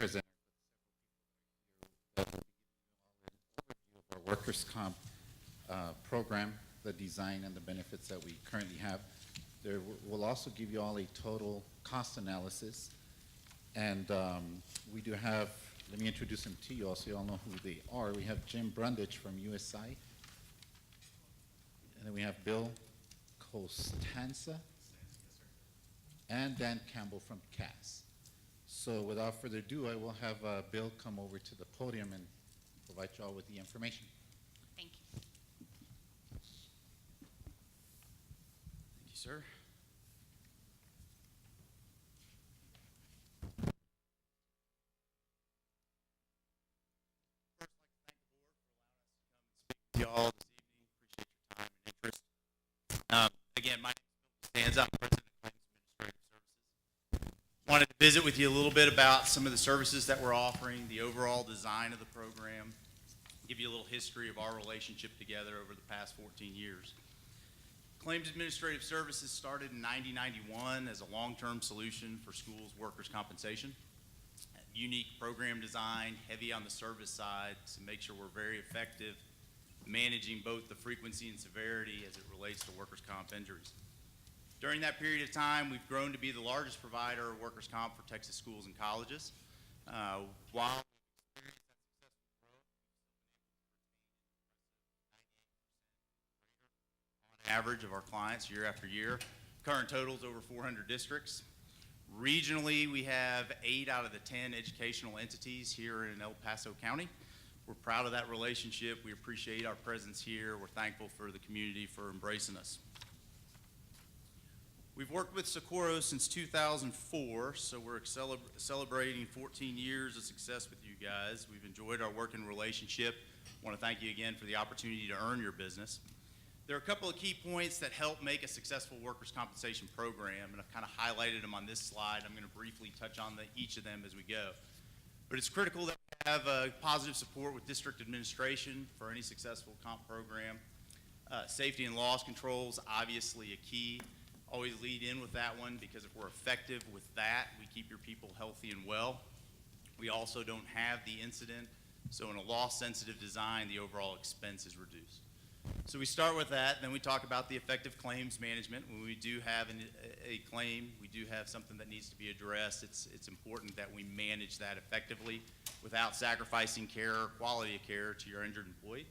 presenter that will give you an overview of our workers' comp program, the design and the benefits that we currently have. There will also give you all a total cost analysis. And we do have, let me introduce them to you all so you all know who they are. We have Jim Brundage from USI. And then we have Bill Costanza and Dan Campbell from CAS. So without further ado, I will have Bill come over to the podium and provide you all with the information. Thank you. Thank you, sir. First, I'd like to thank the board for allowing us to come and speak to you all this evening. Appreciate your time and interest. Again, my name is Bill Costanza. I'm President of Claims Administrative Services. Wanted to visit with you a little bit about some of the services that we're offering, the overall design of the program, give you a little history of our relationship together over the past 14 years. Claims Administrative Services started in 1991 as a long-term solution for schools' workers' compensation. Unique program design, heavy on the service side to make sure we're very effective managing both the frequency and severity as it relates to workers' comp injuries. During that period of time, we've grown to be the largest provider of workers' comp for Texas schools and colleges. While average of our clients year after year. Current totals over 400 districts. Regionally, we have 8 out of the 10 educational entities here in El Paso County. We're proud of that relationship. We appreciate our presence here. We're thankful for the community for embracing us. We've worked with Socorro since 2004, so we're celebrating 14 years of success with you guys. We've enjoyed our working relationship. I want to thank you again for the opportunity to earn your business. There are a couple of key points that help make a successful workers' compensation program, and I've kind of highlighted them on this slide. I'm going to briefly touch on each of them as we go. But it's critical that we have positive support with district administration for any successful comp program. Safety and loss controls, obviously a key. Always lead in with that one, because if we're effective with that, we keep your people healthy and well. We also don't have the incident, so in a loss-sensitive design, the overall expense is reduced. So we start with that, then we talk about the effective claims management. When we do have a claim, we do have something that needs to be addressed, it's important that we manage that effectively without sacrificing care or quality of care to your injured employee.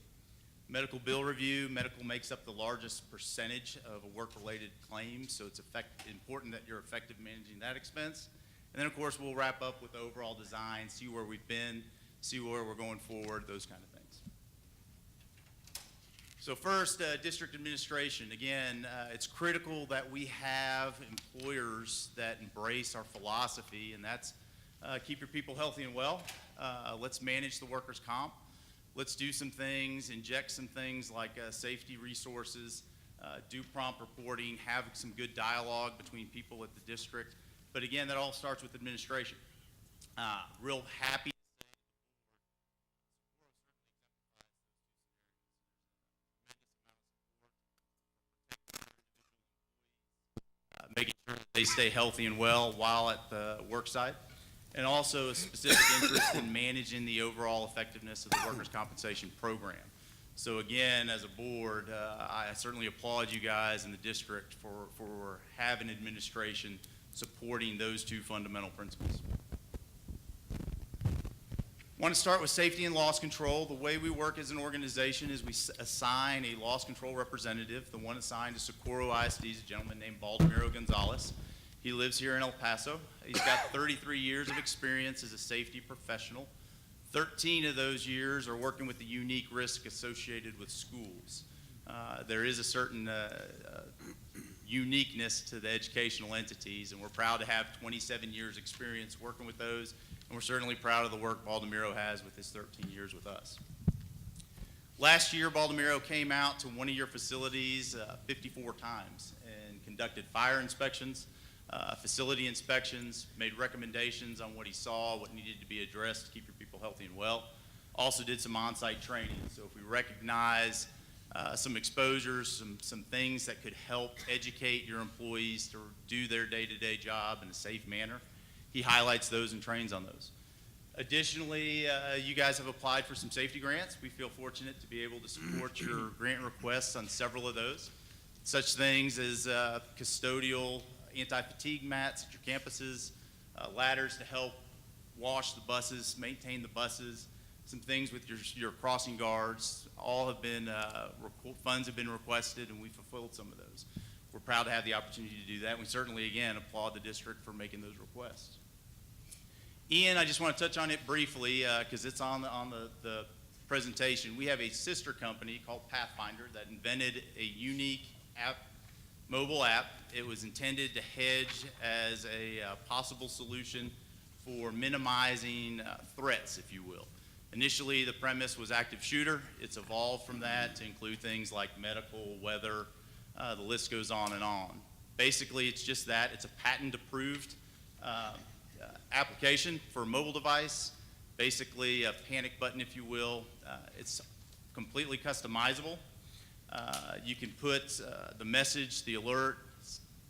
Medical bill review. Medical makes up the largest percentage of a work-related claim, so it's important that you're effective managing that expense. And then, of course, we'll wrap up with the overall design, see where we've been, see where we're going forward, those kind of things. So first, district administration. Again, it's critical that we have employers that embrace our philosophy, and that's keep your people healthy and well. Let's manage the workers' comp. Let's do some things, inject some things like safety resources, do prompt reporting, have some good dialogue between people at the district. But again, that all starts with administration. Real happy making sure that they stay healthy and well while at the work site, and also a specific interest in managing the overall effectiveness of the workers' compensation program. So again, as a board, I certainly applaud you guys in the district for having administration supporting those two fundamental principles. I want to start with safety and loss control. The way we work as an organization is we assign a loss control representative. The one assigned to Socorro ISD is a gentleman named Baldemiro Gonzalez. He lives here in El Paso. He's got 33 years of experience as a safety professional. 13 of those years are working with the unique risk associated with schools. There is a certain uniqueness to the educational entities, and we're proud to have 27 years experience working with those. And we're certainly proud of the work Baldemiro has with his 13 years with us. Last year, Baldemiro came out to one of your facilities 54 times and conducted fire inspections, facility inspections, made recommendations on what he saw, what needed to be addressed to keep your people healthy and well. Also did some on-site training. So if we recognize some exposures, some things that could help educate your employees to do their day-to-day job in a safe manner, he highlights those and trains on those. Additionally, you guys have applied for some safety grants. We feel fortunate to be able to support your grant requests on several of those. Such things as custodial anti-fatigue mats at your campuses, ladders to help wash the buses, maintain the buses, some things with your crossing guards. All have been, funds have been requested, and we fulfilled some of those. We're proud to have the opportunity to do that. We certainly, again, applaud the district for making those requests. Ian, I just want to touch on it briefly because it's on the presentation. We have a sister company called Pathfinder that invented a unique mobile app. It was intended to hedge as a possible solution for minimizing threats, if you will. Initially, the premise was active shooter. It's evolved from that to include things like medical, weather, the list goes on and on. Basically, it's just that. It's a patent-approved application for a mobile device, basically a panic button, if you will. It's completely customizable. You can put the message, the alert,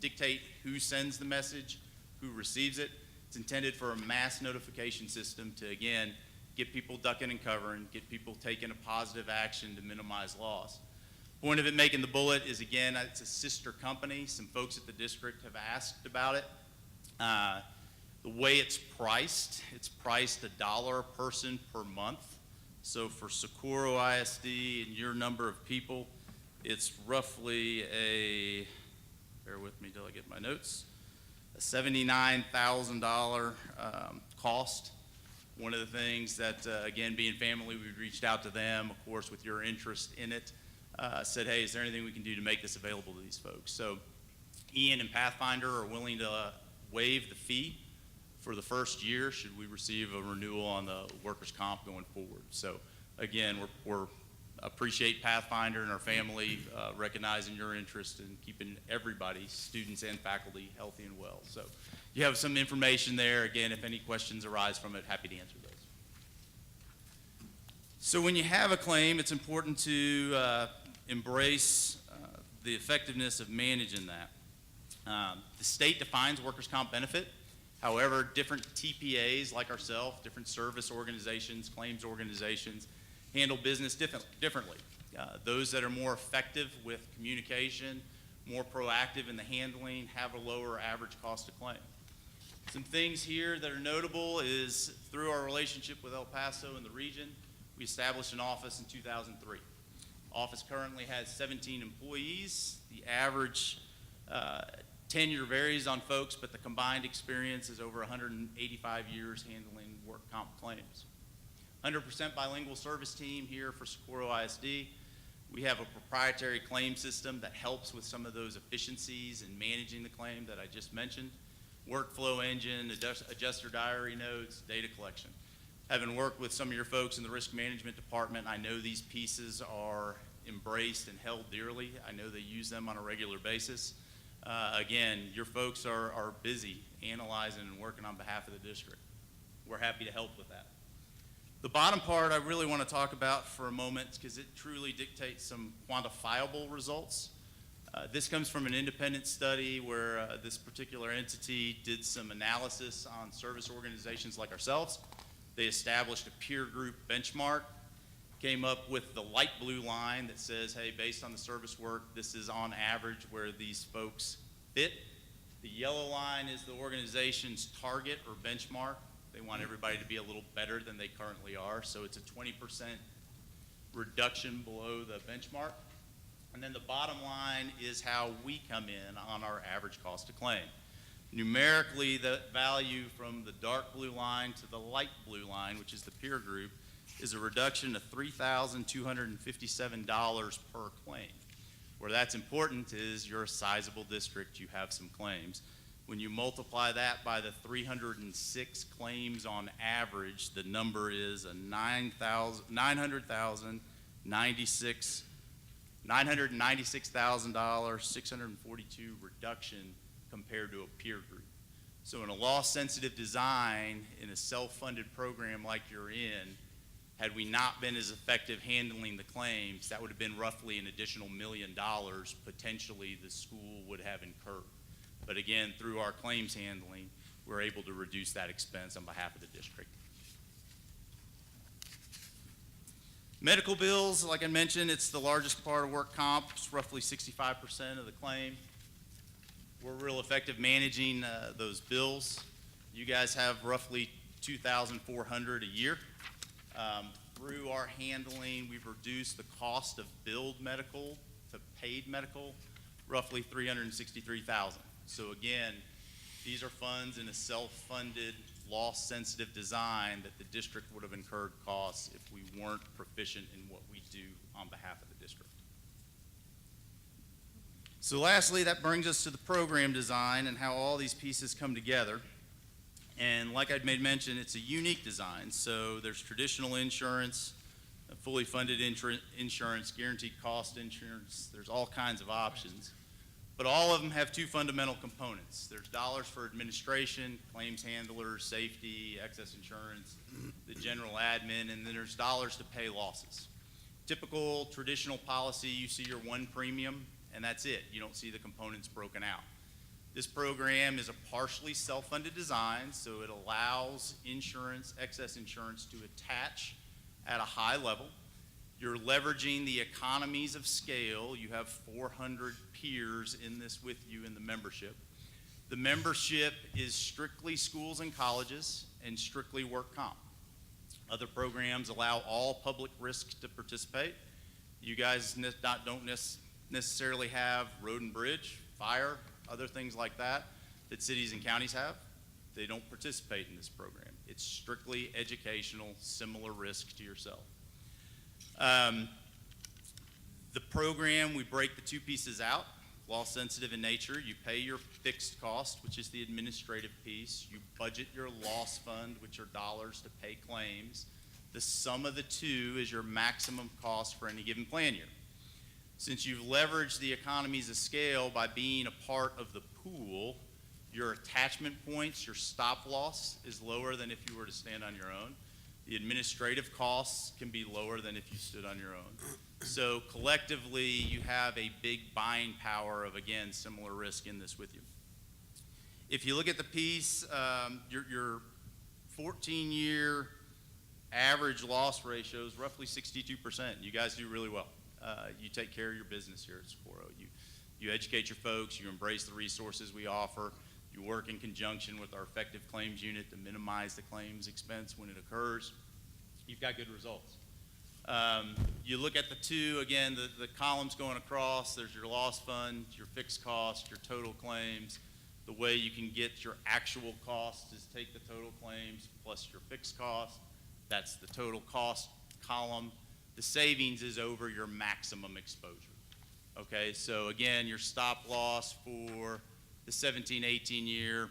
dictate who sends the message, who receives it. It's intended for a mass notification system to, again, get people ducking and covering, get people taking a positive action to minimize loss. Point of it making the bullet is, again, it's a sister company. Some folks at the district have asked about it. The way it's priced $1 a person per month. So for Socorro ISD and your number of people, it's roughly bear with me till I get my notes, a $79,000 cost. One of the things that, again, being family, we reached out to them, of course, with your interest in it, said, hey, is there anything we can do to make this available to these folks? So Ian and Pathfinder are willing to waive the fee for the first year should we receive a renewal on the workers' comp going forward. So again, we're appreciate Pathfinder and our family recognizing your interest in keeping everybody, students and faculty, healthy and well. So you have some information there. Again, if any questions arise from it, happy to answer those. So when you have a claim, it's important to embrace the effectiveness of managing that. The state defines workers' comp benefit. However, different TPAs like ourselves, different service organizations, claims organizations, handle business differently. Those that are more effective with communication, more proactive in the handling, have a lower average cost to claim. Some things here that are notable is through our relationship with El Paso and the region, we established an office in 2003. Office currently has 17 employees. The average tenure varies on folks, but the combined experience is over 185 years handling work comp claims. 100% bilingual service team here for Socorro ISD. We have a proprietary claim system that helps with some of those efficiencies in managing the claim that I just mentioned. Workflow engine, adjuster diary notes, data collection. Having worked with some of your folks in the risk management department, I know these pieces are embraced and held dearly. I know they use them on a regular basis. Again, your folks are busy analyzing and working on behalf of the district. We're happy to help with that. The bottom part I really want to talk about for a moment because it truly dictates some quantifiable results. This comes from an independent study where this particular entity did some analysis on service organizations like ourselves. They established a peer group benchmark, came up with the light blue line that says, hey, based on the service work, this is on average where these folks fit. The yellow line is the organization's target or benchmark. They want everybody to be a little better than they currently are, so it's a 20% reduction below the benchmark. And then the bottom line is how we come in on our average cost to claim. Numerically, the value from the dark blue line to the light blue line, which is the peer group, is a reduction of $3,257 per claim. Where that's important is you're a sizable district, you have some claims. When you multiply that by the 306 claims on average, the number is a $996,000, 642 reduction compared to a peer group. So in a loss-sensitive design, in a self-funded program like you're in, had we not been as effective handling the claims, that would have been roughly an additional $1 million potentially the school would have incurred. But again, through our claims handling, we're able to reduce that expense on behalf of the district. Medical bills, like I mentioned, it's the largest part of work comp. It's roughly 65% of the claim. We're real effective managing those bills. You guys have roughly 2,400 a year. Through our handling, we've reduced the cost of billed medical to paid medical, roughly $363,000. So again, these are funds in a self-funded, loss-sensitive design that the district would have incurred costs if we weren't proficient in what we do on behalf of the district. So lastly, that brings us to the program design and how all these pieces come together. And like I'd made mention, it's a unique design. So there's traditional insurance, fully funded insurance, guaranteed cost insurance. There's all kinds of options. But all of them have two fundamental components. There's dollars for administration, claims handlers, safety, excess insurance, the general admin, and then there's dollars to pay losses. Typical traditional policy, you see your one premium, and that's it. You don't see the components broken out. This program is a partially self-funded design, so it allows insurance, excess insurance to attach at a high level. You're leveraging the economies of scale. You have 400 peers in this with you in the membership. The membership is strictly schools and colleges and strictly work comp. Other programs allow all public risk to participate. You guys don't necessarily have road and bridge, fire, other things like that cities and counties have. They don't participate in this program. It's strictly educational, similar risk to yourself. The program, we break the two pieces out. Loss sensitive in nature, you pay your fixed cost, which is the administrative piece. You budget your loss fund, which are dollars to pay claims. The sum of the two is your maximum cost for any given plan year. Since you've leveraged the economies of scale by being a part of the pool, your attachment points, your stop loss is lower than if you were to stand on your own. The administrative costs can be lower than if you stood on your own. So collectively, you have a big buying power of, again, similar risk in this with you. If you look at the piece, your 14-year average loss ratio is roughly 62%. You guys do really well. You take care of your business here at Socorro. You educate your folks, you embrace the resources we offer, you work in conjunction with our effective claims unit to minimize the claims expense when it occurs. You've got good results. You look at the two, again, the columns going across, there's your loss fund, your fixed cost, your total claims. The way you can get your actual cost is take the total claims plus your fixed cost. That's the total cost column. The savings is over your maximum exposure. Okay, so again, your stop loss for the 17-18 year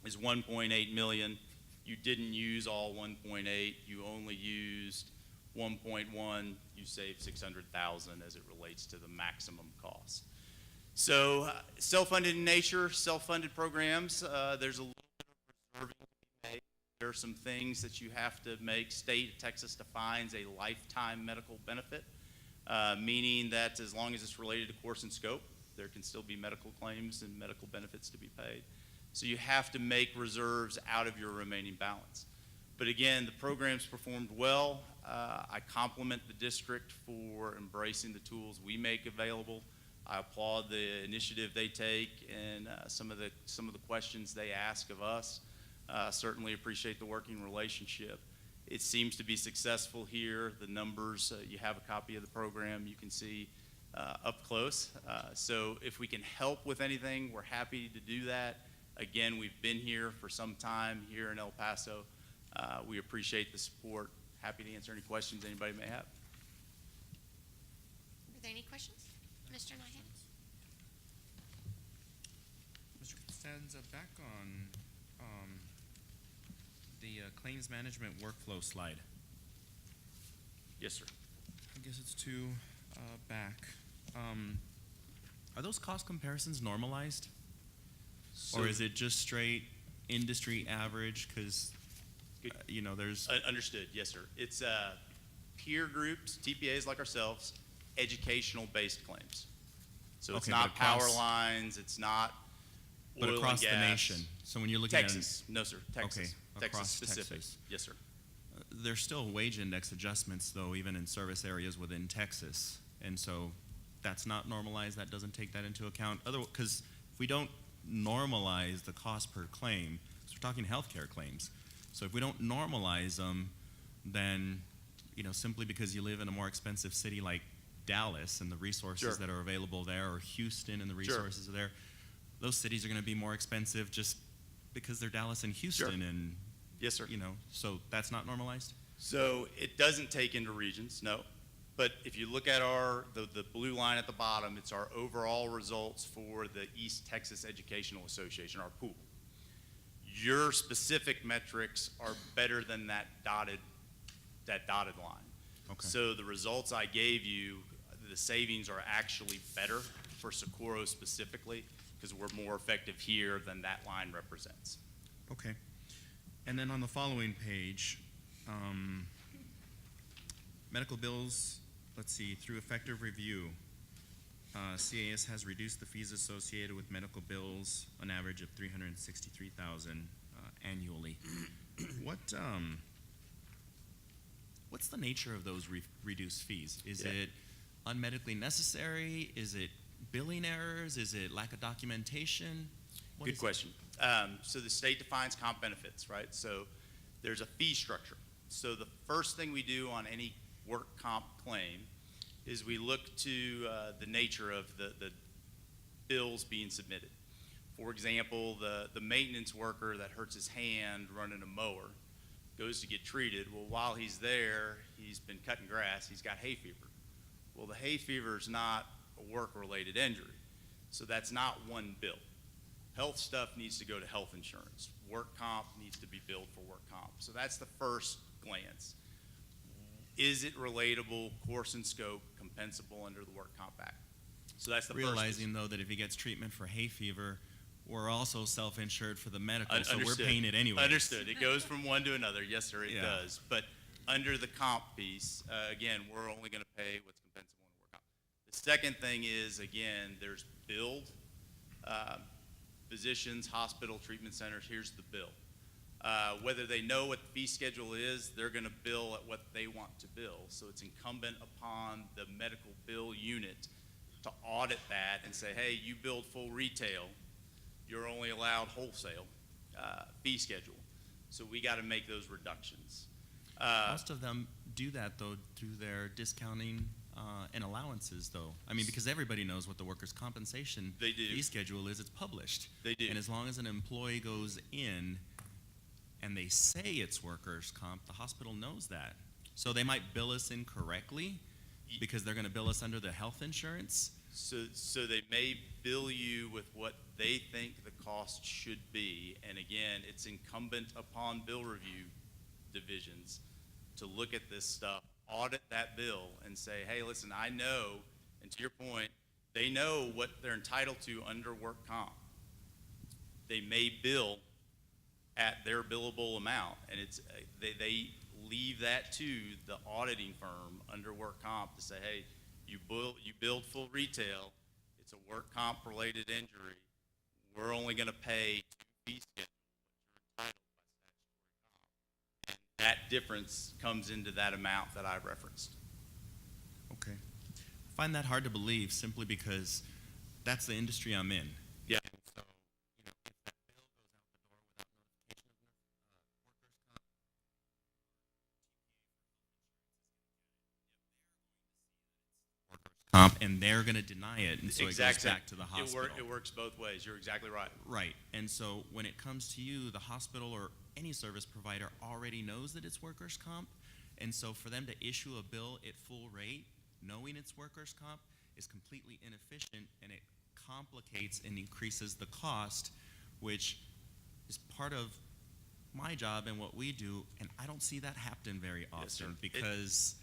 is 1.8 million. You didn't use all 1.8, you only used 1.1, you saved 600,000 as it relates to the maximum cost. So self-funded in nature, self-funded programs, there's a little bit of reserving to be made. There are some things that you have to make. State of Texas defines a lifetime medical benefit, meaning that as long as it's related to course and scope, there can still be medical claims and medical benefits to be paid. So you have to make reserves out of your remaining balance. But again, the program's performed well. I compliment the district for embracing the tools we make available. I applaud the initiative they take and some of the questions they ask of us. Certainly appreciate the working relationship. It seems to be successful here. The numbers, you have a copy of the program you can see up close. So if we can help with anything, we're happy to do that. Again, we've been here for some time here in El Paso. We appreciate the support. Happy to answer any questions anybody may have. Are there any questions? Mr. Nyhan? Mr. Costanza, back on the claims management workflow slide. Yes, sir. I guess it's two back. Are those cost comparisons normalized? So or is it just straight industry average? Because, you know, there's... Understood, yes, sir. It's peer groups, TPAs like ourselves, educational-based claims. So it's Okay, not but across- power lines, it's not oil But across and the gas. nation. So when you're looking Texas, no, sir, Texas. Okay, Texas across specific. Texas. Yes, sir. there's still wage index adjustments, though, even in service areas within Texas. And so that's not normalized. That doesn't take that into account. Because if we don't normalize the cost per claim, so we're talking healthcare claims. So if we don't normalize them, then, simply because you live in a more expensive city like Dallas and the resources Sure. that are available there, or Houston and the Sure. resources are there, those cities are going to be more expensive just because they're Dallas and Houston. Sure. And Yes, sir. So that's not normalized? So it doesn't take into regions, no. But if you look at the blue line at the bottom, it's our overall results for the East Texas Educational Association, our pool. Your specific metrics are better than that dotted line. Okay. So the results I gave you, the savings are actually better for Socorro specifically, because we're more effective here than that line represents. Okay. And then on the following page, medical bills, let's see, through effective review, CAS has reduced the fees associated with medical bills, an average of $363,000 annually. What's the nature of those reduced fees? Is Yeah. it unmedically necessary? Is it billing errors? Is it lack of documentation? What Good is it? question. So the state defines comp benefits, right? So there's a fee structure. So the first thing we do on any work comp claim is we look to the nature of the bills being submitted. For example, the maintenance worker that hurts his hand running a mower goes to get treated. Well, while he's there, he's been cutting grass, he's got hay fever. Well, the hay fever is not a work-related injury, so that's not one bill. Health stuff needs to go to health insurance. Work comp needs to be billed for work comp. So that's the first glance. Is it relatable, course and scope, compensable under the Work Comp Act? So that's the Realizing, though, that if he gets treatment for hay fever, we're also self-insured for the medical, first. so we're Understood. paying it anyway. Understood. It goes from one to another. Yes, sir, it Yeah. does. But under the comp piece, again, we're only going to pay what's compensable under work comp. The second thing is, again, there's billed physicians, hospital, treatment centers. Here's the bill. Whether they know what the fee schedule is, they're going to bill at what they want to bill. So it's incumbent upon the medical bill unit to audit that and say, hey, you billed full retail, you're only allowed wholesale fee schedule. So we got to make those reductions. Most of them do that, though, through their discounting and allowances, though. I mean, because everybody knows what the workers' compensation They do. fee schedule is. It's published. They do. And as long as an employee goes in and they say it's workers' comp, the hospital knows that. So they might bill us incorrectly because they're going to bill us under the health insurance. So they may bill you with what they think the cost should be. And again, it's incumbent upon bill review divisions to look at this stuff, audit that bill, and say, hey, listen, I know, and to your point, they know what they're entitled to under work comp. They may bill at their billable amount, and it's they leave that to the auditing firm under work comp to say, hey, you billed full retail, it's a work comp related injury, we're only going to pay fee schedule what you're entitled by statutory comp, and that difference comes into that amount that I referenced. Okay. I find that hard to believe simply because that's the industry I'm in. Yeah. And so, if that bill goes out the door without notification of workers' comp, comp, and they're going to deny it, and so it goes back to the hospital. It works both ways. You're exactly right. Right. And so when it comes to you, the hospital or any service provider already knows that it's workers' comp, and so for them to issue a bill at full rate, knowing it's workers' comp, is completely inefficient, and it complicates and increases the cost, which is part of my job and what we do, and I don't see that happen very often. Yes, sir. Because,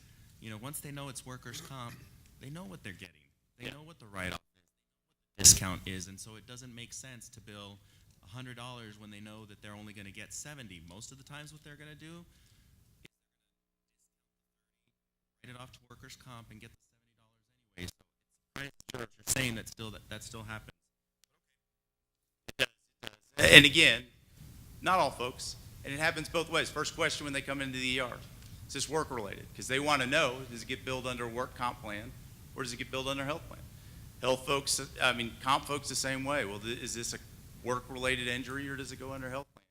once they know it's workers' comp, they know what they're getting. They Yeah. know what the write-off is. They know what the discount is, and so it doesn't make sense to bill $100 when they know that they're only going to get $70. Most of the times what they're going to do is write it off to workers' comp and get the $70 anyway. So it's surprising you're saying that still happens. It does. And again, not all folks, and it happens both ways. First question when they come into the ER, Is this work-related? Because they want to know, does it get billed under a work comp plan, or does it get billed under a health plan? Health folks, comp folks the same way. Well, is this a work-related injury, or does it go under health plan?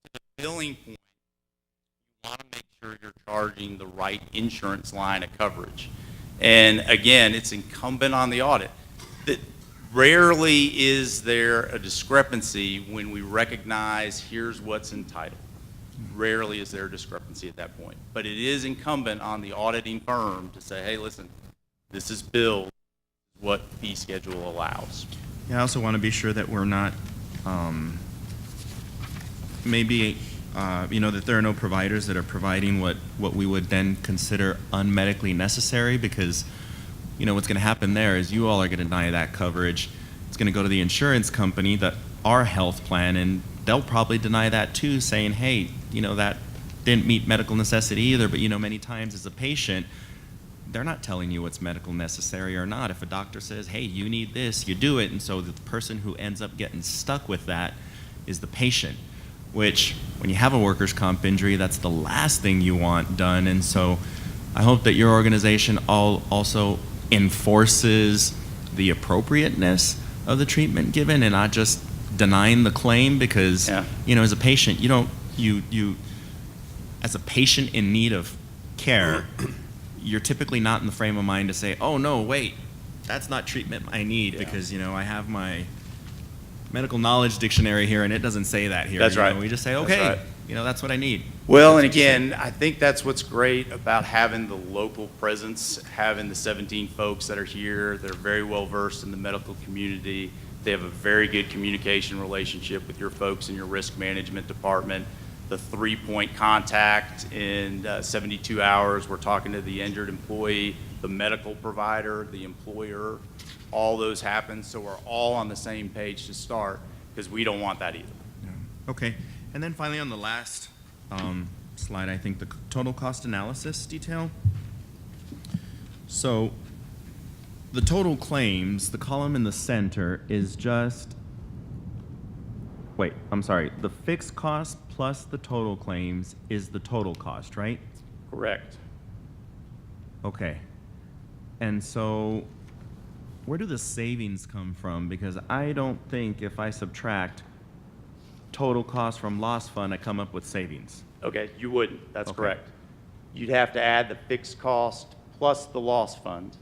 To the billing point, you want to make sure you're charging the right insurance line of coverage. And again, it's incumbent on the audit. That rarely is there a discrepancy when we recognize here's what's entitled. Rarely is there a discrepancy at that point. But it is incumbent on the auditing firm to say, hey, listen, this is billed what fee schedule allows. Yeah, I also want to be sure that we're not, that there are no providers that are providing what we would then consider unmedically necessary, because, what's going to happen there is you all are going to deny that coverage. It's going to go to the insurance company, our health plan, and they'll probably deny that too, saying, hey, that didn't meet medical necessity either. But, many times as a patient, they're not telling you what's medical necessary or not. If a doctor says, hey, you need this, you do it. And so the person who ends up getting stuck with that is the patient, which when you have a workers' comp injury, that's the last thing you want done. And so I hope that your organization also enforces the appropriateness of the treatment given and not just denying the claim, because, as a patient, you as a patient in need of care, you're typically not in the frame of mind to say, oh, no, wait, that's not treatment I need, because, I have my medical knowledge dictionary here and it doesn't say that here. That's right. We just say, okay, that's what I need. Well, and again, I think that's what's great about having the local presence, having the 17 folks that are here. They're very well versed in the medical community. They have a very good communication relationship with your folks in your risk management department. The 3-point contact in 72 hours, we're talking to the injured employee, the medical provider, the employer, all those happen. So we're all on the same page to start, because we don't want that either. Yeah. Okay. And then finally on the last slide, I think the total cost analysis detail. So the total claims, the column in the center is just, the fixed cost plus the total claims is the total cost, right? Correct. Okay. And so where do the savings come from? Because I don't think if I subtract total cost from loss fund, I come up with savings. Okay, you wouldn't. That's Okay. correct. You'd have to add the fixed cost plus the loss fund.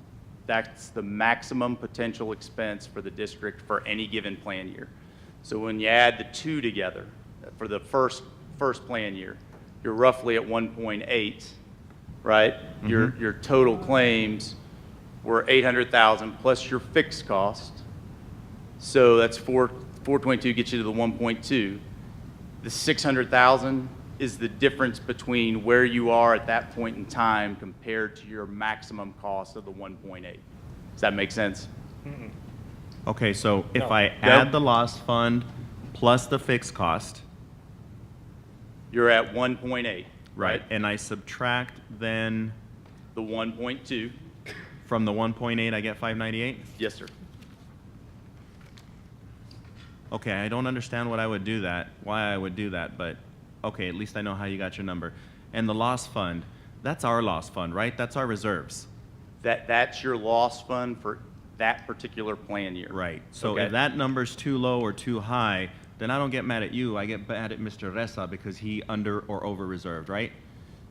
That's the maximum potential expense for the district for any given plan year. So when you add the two together for the first plan year, you're roughly at 1.8, right? Your total claims were 800,000 plus your fixed cost. So that's 422 gets you to the 1.2. The 600,000 is the difference between where you are at that point in time compared to your maximum cost of the 1.8. Does that make sense? Okay, so if I add the loss fund plus the fixed cost, You're at 1.8. right, and I subtract then The 1.2. from the 1.8, I get 598? Yes, sir. Okay, I don't understand why I would do that, but okay, at least I know how you got your number. And the loss fund, that's our loss fund, right? That's our reserves. That's your loss fund for that particular plan year. Right. So Okay. if that number's too low or too high, then I don't get mad at you. I get mad at Mr. Ressa because he under or over reserved, right?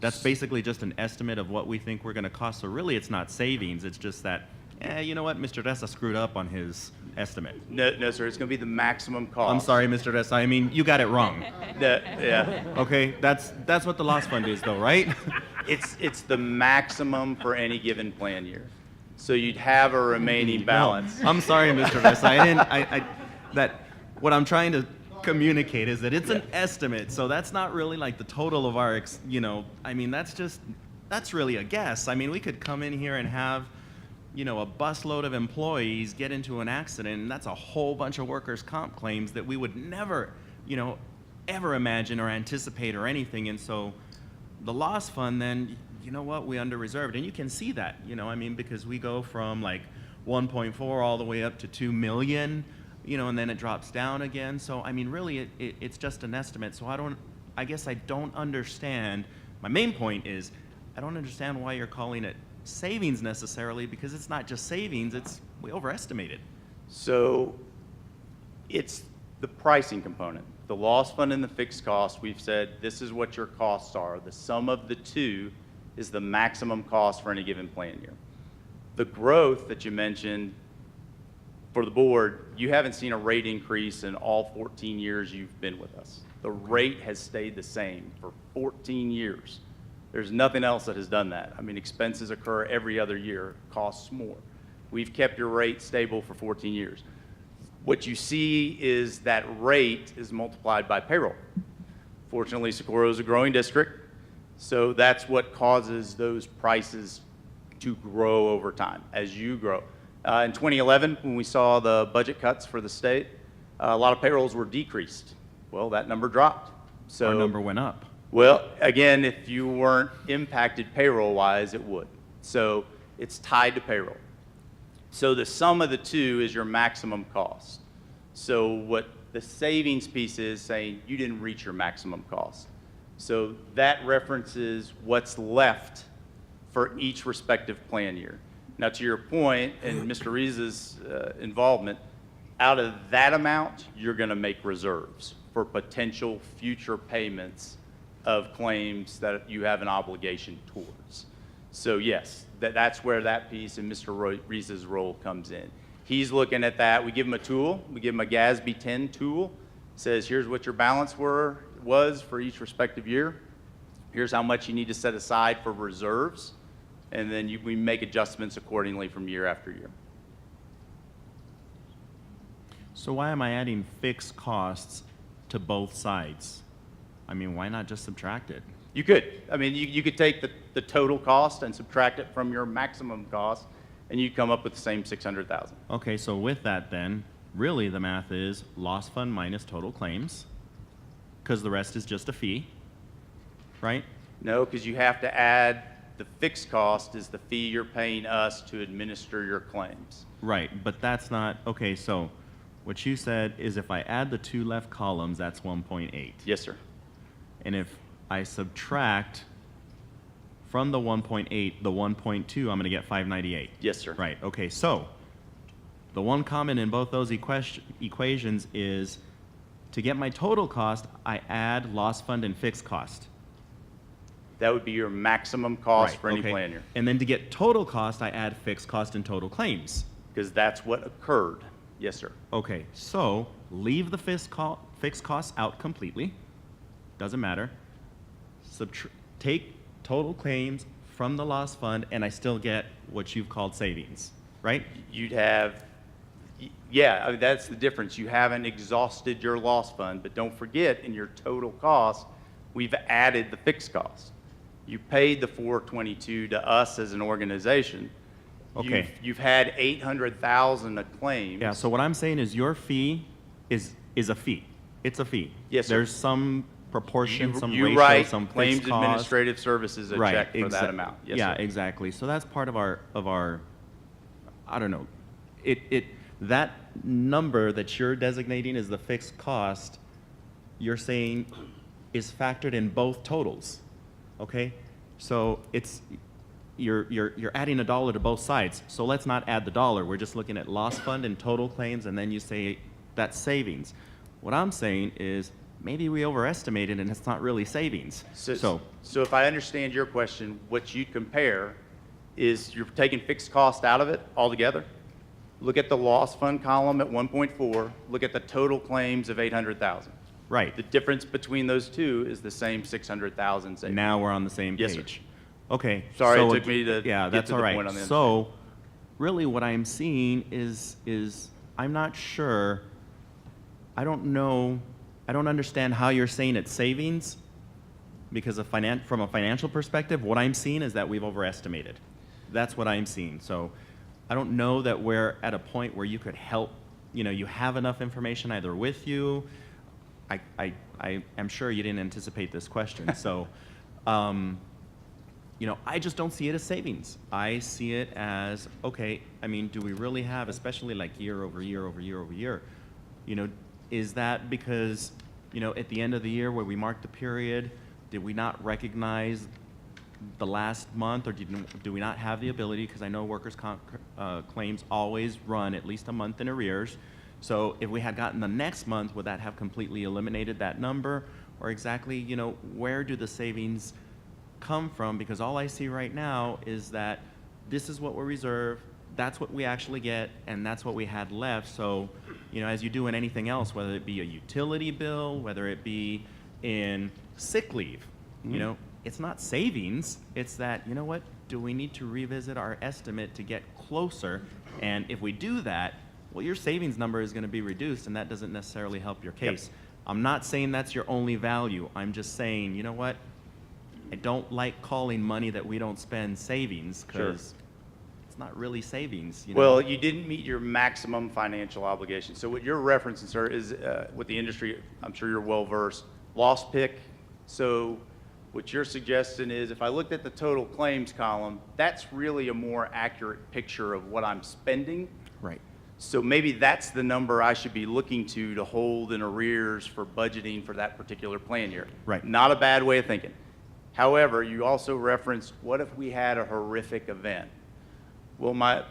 That's basically just an estimate of what we think we're going to cost. So really, it's not savings. It's just that, you know what? Mr. Ressa screwed up on his estimate. No, sir. It's going to be the maximum cost. I'm sorry, Mr. Ressa. I mean, you got it wrong. Yeah. Okay, that's what the loss fund is, though, right? It's the maximum for any given plan year. So you'd have a remaining balance. I'm sorry, Mr. Ressa. What I'm trying to communicate is that it's an estimate, so that's not really like the total of our, that's really a guess. I mean, we could come in here and have, a busload of employees get into an accident, and that's a whole bunch of workers' comp claims that we would never, ever imagine or anticipate or anything. And so the loss fund, then, we under reserved. And you can see that, because we go from like 1.4 all the way up to 2 million, and then it drops down again. So, really, it's just an estimate. So I guess I don't understand my main point is, I don't understand why you're calling it savings necessarily, because it's not just savings, we overestimated. So it's the pricing component. The loss fund and the fixed cost, we've said this is what your costs are. The sum of the two is the maximum cost for any given plan year. The growth that you mentioned for the board, you haven't seen a rate increase in all 14 years you've been with us. The rate has stayed the same for 14 years. There's nothing else that has done that. I mean, expenses occur every other year, costs more. We've kept your rate stable for 14 years. What you see is that rate is multiplied by payroll. Fortunately, Socorro is a growing district, so that's what causes those prices to grow over time as you grow. In 2011, when we saw the budget cuts for the state, a lot of payrolls were decreased. Well, that number dropped. So Our number went up. well, again, if you weren't impacted payroll-wise, it would. So it's tied to payroll. So the sum of the two is your maximum cost. So what the savings piece is saying you didn't reach your maximum cost. So that references what's left for each respective plan year. Now, to your point, and Mr. Reese's involvement, out of that amount, you're going to make reserves for potential future payments of claims that you have an obligation towards. So yes, that's where that piece and Mr. Reese's role comes in. He's looking at that. We give him a tool. We give him a GASB 10 tool. Says, here's what your balance was for each respective year. Here's how much you need to set aside for reserves. And then we make adjustments accordingly from year after year. So why am I adding fixed costs to both sides? I mean, why not just subtract it? You could. I mean, you could take the total cost and subtract it from your maximum cost, and you'd come up with the same 600,000. Okay, so with that then, really the math is loss fund minus total claims, because the rest is just a fee, right? No, because you have to add the fixed cost is the fee you're paying us to administer your claims. Right, but that's not, okay, so what you said is if I add the two left columns, that's 1.8. Yes, sir. And if I subtract from the 1.8, the 1.2, I'm going to get 598. Yes, sir. Right, okay, so the one comment in both those equations is to get my total cost, I add loss fund and fixed cost. That would be your maximum cost Right, for any okay. plan year, And then to get total cost, I add fixed cost and total claims. because that's what occurred. Yes, sir. Okay, so leave the fixed costs out completely. Doesn't matter. Take total claims from the loss fund, and I still get what you've called savings, right? You'd have, yeah, I mean, that's the difference. You haven't exhausted your loss fund, but don't forget, in your total cost, we've added the fixed cost. You paid the 422 to us as an organization. Okay. You've had 800,000 of claims. Yeah, so what I'm saying is your fee is a fee. It's a fee. Yes, sir. There's some proportion, some You ratio, write some claims fixed cost. administrative services a check for that exa- amount. Yes, yeah, sir. exactly. So that's part of our, I don't know, that number that you're designating as the fixed cost, you're saying is factored in both totals, okay? So you're adding a dollar to both sides. So let's not add the dollar. We're just looking at loss fund and total claims, and then you say that's savings. What I'm saying is maybe we overestimated and it's not really savings. So if I understand your question, what you'd compare is you're taking fixed cost out of it altogether. Look at the loss fund column at 1.4. Look at the total claims of 800,000. Right. The difference between those two is the same 600,000 savings. Now we're on the same Yes, sir. page. Okay. Sorry, so it took me to yeah, get that's to all the right. point on the So really what I'm seeing is I'm not sure, I don't know, I don't understand how you're saying it's savings, because from a financial perspective, what I'm seeing is that we've overestimated. That's what I'm seeing. So I don't know that we're at a point where you could help, you have enough information either with you. I am sure you didn't anticipate this question. So, I just don't see it as savings. I see it as, okay, I mean, do we really have, especially like year over year over year over year, is that because, at the end of the year where we mark the period, did we not recognize the last month, or do we not have the ability, because I know workers' comp claims always run at least a month in arrears. So if we had gotten the next month, would that have completely eliminated that number? Or exactly, you know, where do the savings come from? Because all I see right now is that this is what we reserve, that's what we actually get, and that's what we had left. So, you know, as you do in anything else, whether it be a utility bill, whether it be in sick leave, you know, it's not savings, it's that, you know what, do we need to revisit our estimate to get closer? And if we do that, well, your savings number is gonna be reduced, and that doesn't necessarily help your case. I'm not saying that's your only value. I'm just saying, you know what, I don't like calling money that we don't spend savings, because it's not really savings, you know? Well, you didn't meet your maximum financial obligation. So what you're referencing, sir, is with the industry, I'm sure you're well-versed, loss pick. So what you're suggesting is, if I looked at the total claims column, that's really a more accurate picture of what I'm spending. Right. So maybe that's the number I should be looking to hold in arrears for budgeting for that particular plan year. Right. Not a bad way of thinking. However, you also referenced, what if we had a horrific event? Well,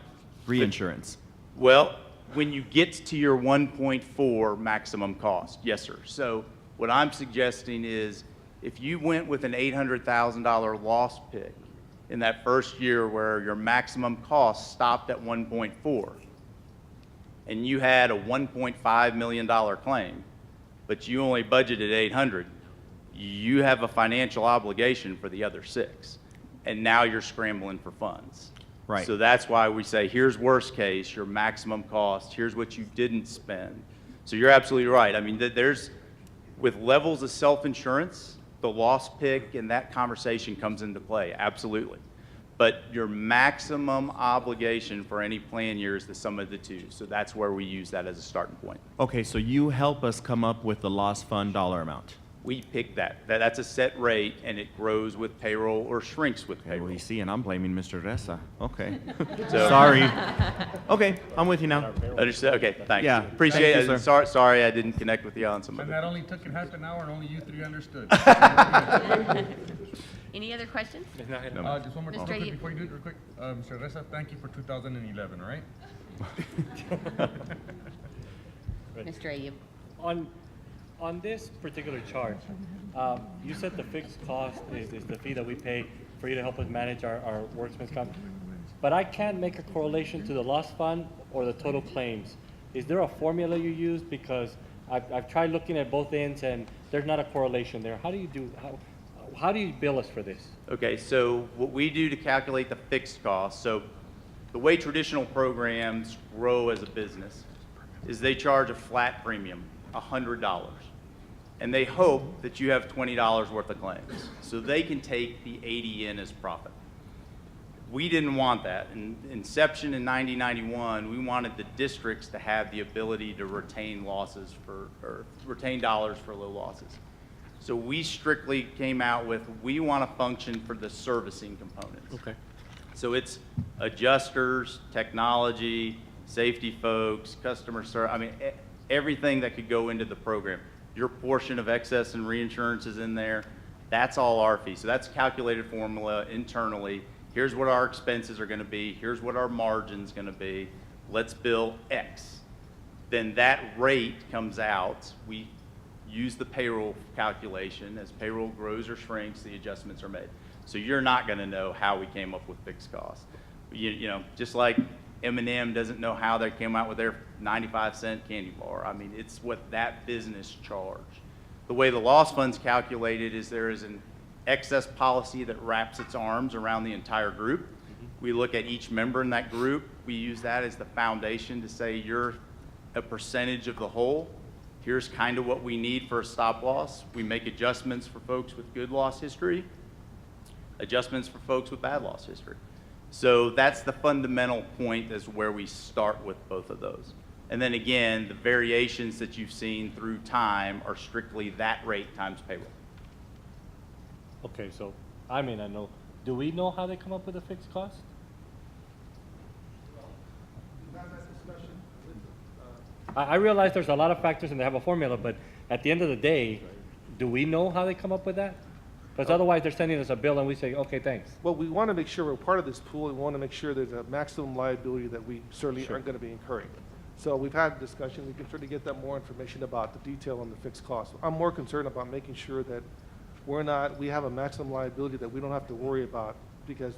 Reinsurance. well, when you get to your 1.4 maximum cost, yes, sir. So what I'm suggesting is, if you went with an $800,000 loss pick in that first year where your maximum cost stopped at 1.4, and you had a $1.5 million claim, but you only budgeted 800, you have a financial obligation for the other 6, and now you're scrambling for funds. Right. So that's why we say, here's worst case, your maximum cost, here's what you didn't spend. So you're absolutely right. I mean, there's, with levels of self-insurance, the loss pick and that conversation comes into play, absolutely. But your maximum obligation for any plan year is the sum of the two. So that's where we use that as a starting point. Okay, so you help us come up with the loss fund dollar amount. We pick that. That's a set rate, and it grows with payroll or shrinks with Okay, payroll. well, you see, and I'm blaming Mr. Ressa. Okay. So- Sorry. Okay, I'm with you now. Understood? Okay, thanks. Yeah, Appreciate thank you, it. sir. Sorry I didn't connect with you on some of And it. that only took it half an hour, and only you 3 understood. Any other questions? Just one more Mr. thing Ayub. before you do it real quick. Mr. Ressa, thank you for 2011, all right? Mr. Ayub. On this particular chart, you said the fixed cost is the fee that we pay for you to help us manage our workman's comp. But I can't make a correlation to the loss fund or the total claims. Is there a formula you use? Because I've tried looking at both ends and there's not a correlation there. How do you bill us for this? Okay, so what we do to calculate the fixed cost, so the way traditional programs grow as a business is they charge a flat premium, $100. And they hope that you have $20 worth of claims. So they can take the 80 in as profit. We didn't want that. In inception in 1991, we wanted the districts to have the ability to retain losses or retain dollars for low losses. So we strictly came out with, we want to function for the servicing components. Okay. So it's adjusters, technology, safety folks, customer service, I mean, everything that could go into the program. Your portion of excess and reinsurance is in there. That's all our fee. So that's a calculated formula internally. Here's what our expenses are going to be. Here's what our margin's going to be. Let's bill X. Then that rate comes out. We use the payroll calculation. As payroll grows or shrinks, the adjustments are made. So you're not going to know how we came up with fixed costs. You know, just like M&M doesn't know how they came out with their 95-cent candy bar. I mean, it's what that business charged. The way the loss fund's calculated is there is an excess policy that wraps its arms around the entire group. We look at each member in that group. We use that as the foundation to say you're a percentage of the whole. Here's kind of what we need for a stop loss. We make adjustments for folks with good loss history, adjustments for folks with bad loss history. So that's the fundamental point, is where we start with both of those. And then again, the variations that you've seen through time are strictly that rate times payroll. Okay, so I mean, I know. Do we know how they come up with a fixed cost? I realize there's a lot of factors and they have a formula, but at the end of the day, do we know how they come up with that? Because otherwise, they're sending us a bill and we say, okay, thanks. Well, we want to make sure we're part of this pool, we want to make sure there's a maximum liability that we certainly aren't going to be incurring. So we've had a discussion, we can certainly get that more information about the detail on the fixed costs. I'm more concerned about making sure that we have a maximum liability that we don't have to worry about, because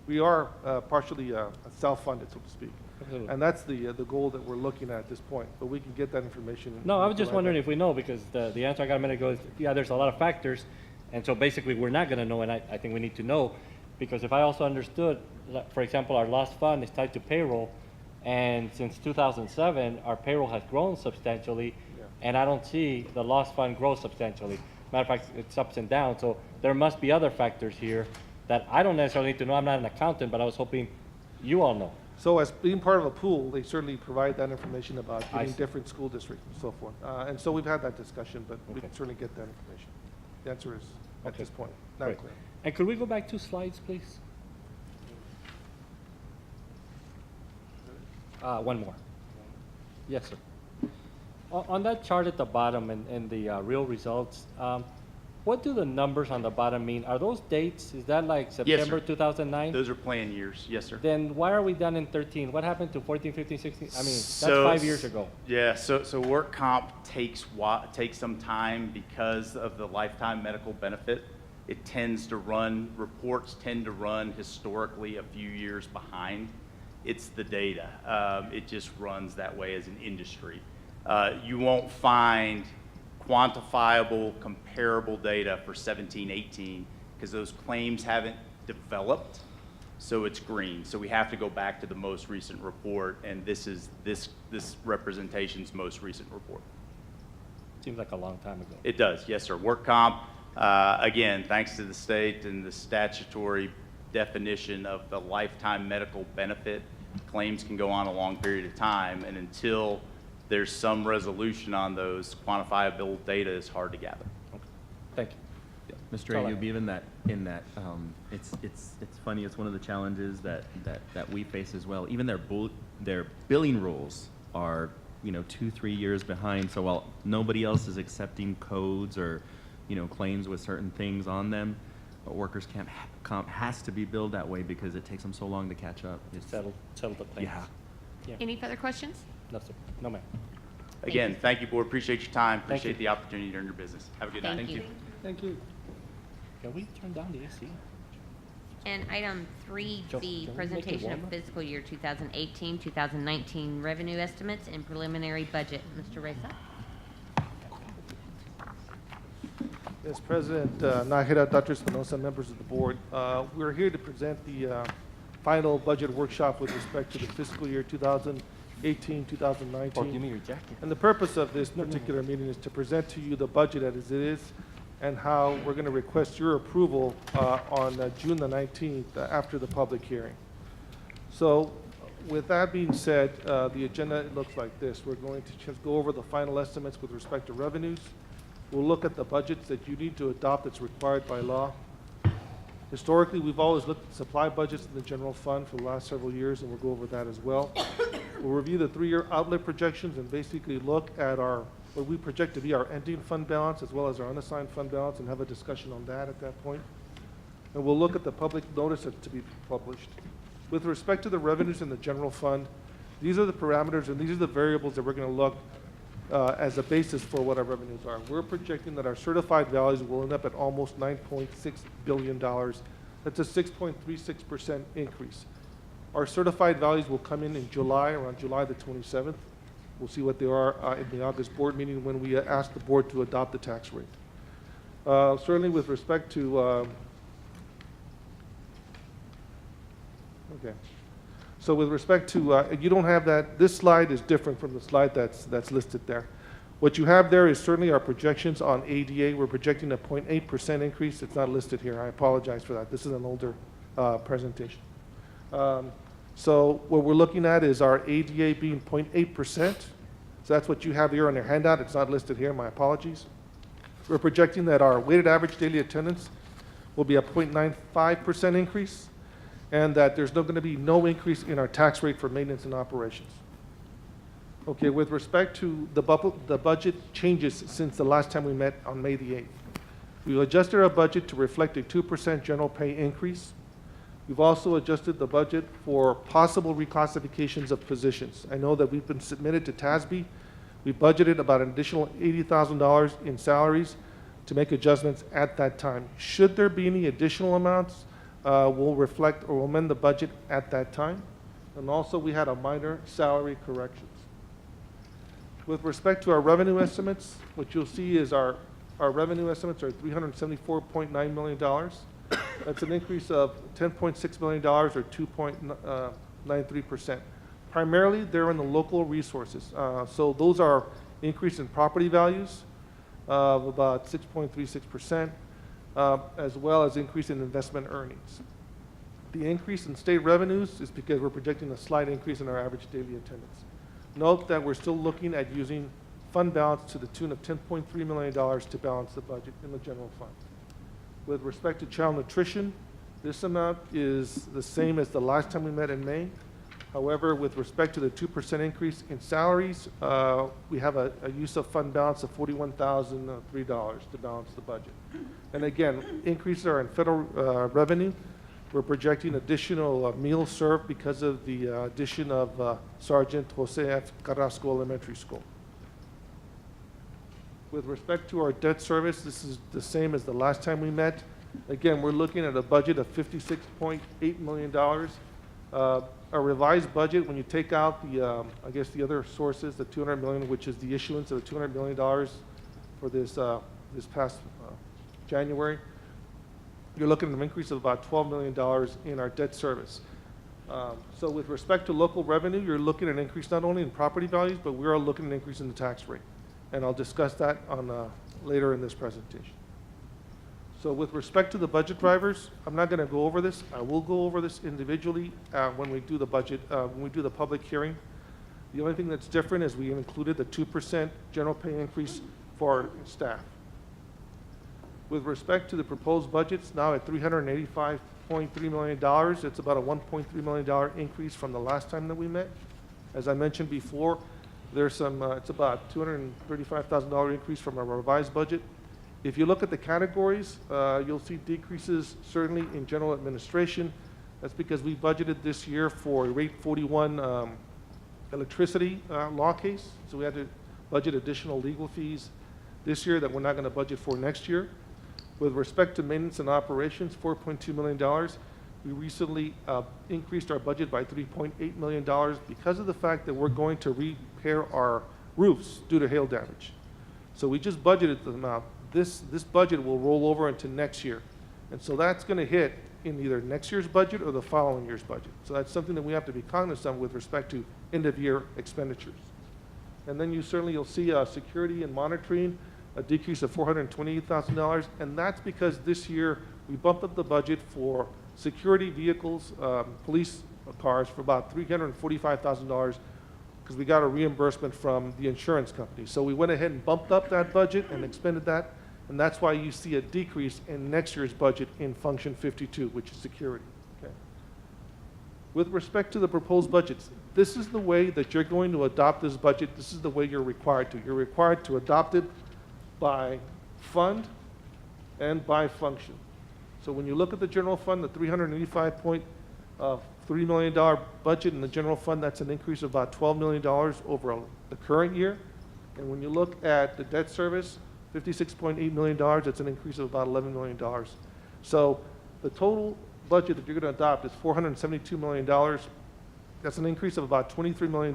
we are partially self-funded, so to speak. Absolutely. And that's the goal that we're looking at this point, but we can get that information. No, I was just provide wondering that. if we know, because the answer I got a minute ago is, yeah, there's a lot of factors, and so basically, we're not gonna know, and I think we need to know, because if I also understood, like, for example, our lost fund is tied to payroll, and since 2007, our payroll has grown substantially, Yeah. and I don't see the lost fund grow substantially. Matter of fact, it's ups and downs, so there must be other factors here that I don't necessarily need to know. I'm not an accountant, but I was hoping you all know. So as being part of a pool, they certainly provide that information about I getting see. different school districts and so forth. And so we've had that discussion, but we Okay. can certainly get that information. The answer is, at Okay. this point, not Great. clear. And could we go back 2 slides, please? One more. Yes, sir. On that chart at the bottom and the real results, what do the numbers on the bottom mean? Are those dates? Is that like Yes, September sir. 2009? Those are plan years, yes, sir. Then why are we done in 13? What happened to 14, 15, 16? I mean, that's So- 5 years ago. Yeah, so work comp takes some time because of the lifetime medical benefit. It tends to run, reports tend to run historically a few years behind. It's the data. It just runs that way as an industry. You won't find quantifiable, comparable data for 17, 18, because those claims haven't developed, so it's green. So we have to go back to the most recent report, and this is this representation's most recent report. Seems like a long time ago. It does, yes, sir. Work comp, again, thanks to the state and the statutory definition of the lifetime medical benefit, claims can go on a long period of time, and until there's some resolution on those, quantifiable data is hard to gather. Thank you. Mr. Go Ayub, ahead. even it's funny, it's one of the challenges that we face as well. Even their billing rules are, 2-3 years behind. So while nobody else is accepting codes or, claims with certain things on them, workers' comp has to be billed that way because it takes them so long to catch up. It's, Settle the claims. yeah. Any further questions? No, sir. No, ma'am. Again, thank you, board. Appreciate your time. Thank Appreciate you. the opportunity to earn your business. Have a good night. Thank you. Thank you. Can we turn down the AC? And item Joe, 3B, can we make it presentation of warmer? fiscal year 2018, 2019 revenue estimates and preliminary budget. Mr. Reza? Yes, President Nájera, Dr. Espinosa, members of the board, we're here to present the final budget workshop with respect to the fiscal year 2018, 2019. Or give me your jacket. And the purpose of this particular meeting is to present to you the budget as it is and how we're going to request your approval on June the 19th after the public hearing. So with that being said, the agenda looks like this. We're going to just go over the final estimates with respect to revenues. We'll look at the budgets that you need to adopt that's required by law. Historically, we've always looked at supply budgets in the general fund for the last several years, and we'll go over that as well. We'll review the 3-year outlet projections and basically look at what we project to be our ending fund balance as well as our unassigned fund balance and have a discussion on that at that point. And we'll look at the public notice that's to be published. With respect to the revenues in the general fund, these are the parameters and these are the variables that we're going to look as a basis for what our revenues are. We're projecting that our certified values will end up at almost $9.6 billion. That's a 6.36% increase. Our certified values will come in July, around July the 27th. We'll see what they are in the August board meeting when we ask the board to adopt the tax rate. Certainly with respect to, okay. So with respect to, you don't have that, this slide is different from the slide that's listed there. What you have there is certainly our projections on ADA. We're projecting a 0.8% increase. It's not listed here. I apologize for that. This is an older presentation. So what we're looking at is our ADA being 0.8%. So that's what you have here on your handout. It's not listed here. My apologies. We're projecting that our weighted average daily attendance will be a 0.95% increase, and that there's going to be no increase in our tax rate for maintenance and operations. Okay, with respect to the budget changes since the last time we met on May the 8th. We've adjusted our budget to reflect a 2% general pay increase. We've also adjusted the budget for possible reclassifications of positions. I know that we've been submitted to TASB. We budgeted about an additional $80,000 in salaries to make adjustments at that time. Should there be any additional amounts, we'll reflect or we'll amend the budget at that time. And also, we had a minor salary corrections. With respect to our revenue estimates, what you'll see is our revenue estimates are $374.9 million. That's an increase of $10.6 million or 2.93%. Primarily, they're in the local resources. So those are increase in property values of about 6.36%, as well as increase in investment earnings. The increase in state revenues is because we're projecting a slight increase in our average daily attendance. Note that we're still looking at using fund balance to the tune of $10.3 million to balance the budget in the general fund. With respect to child nutrition, this amount is the same as the last time we met in May. However, with respect to the 2% increase in salaries, we have a use of fund balance of $41,003 to balance the budget. And again, increases are in federal revenue. We're projecting additional meals served because of the addition of Sergeant Jose F. Carrasco Elementary School. With respect to our debt service, this is the same as the last time we met. Again, we're looking at a budget of $56.8 million. A revised budget, when you take out the, I guess the other sources, the $200 million, which is the issuance of the $200 million for this past January, you're looking at an increase of about $12 million in our debt service. So with respect to local revenue, you're looking at an increase not only in property values, but we are looking at an increase in the tax rate. And I'll discuss that on later in this presentation. So with respect to the budget drivers, I'm not going to go over this. I will go over this individually when we do the budget, when we do the public hearing. The only thing that's different is we included the 2% general pay increase for our staff. With respect to the proposed budgets, now at $385.3 million, it's about a $1.3 million increase from the last time that we met. As I mentioned before, there's some, it's about $235,000 increase from our revised budget. If you look at the categories, you'll see decreases certainly in general administration. That's because we budgeted this year for a rate 41 electricity law case. So we had to budget additional legal fees this year that we're not going to budget for next year. With respect to maintenance and operations, $4.2 million. We recently increased our budget by $3.8 million because of the fact that we're going to repair our roofs due to hail damage. So we just budgeted the amount. This budget will roll over into next year. And so that's going to hit in either next year's budget or the following year's budget. So that's something that we have to be cognizant of with respect to end-of-year expenditures. And then you'll see security and monitoring, a decrease of $428,000, and that's because this year we bumped up the budget for security vehicles, police cars for about $345,000 because we got a reimbursement from the insurance company. So we went ahead and bumped up that budget and expended that, and that's why you see a decrease in next year's budget in Function 52, which is security. Okay. With respect to the proposed budgets, this is the way that you're going to adopt this budget. This is the way you're required to. You're required to adopt it by fund and by function. So when you look at the general fund, the $385.3 million budget in the general fund, that's an increase of about $12 million over the current year. And when you look at the debt service, $56.8 million, that's an increase of about $11 million. So the total budget that you're going to adopt is $472 million. That's an increase of about $23 million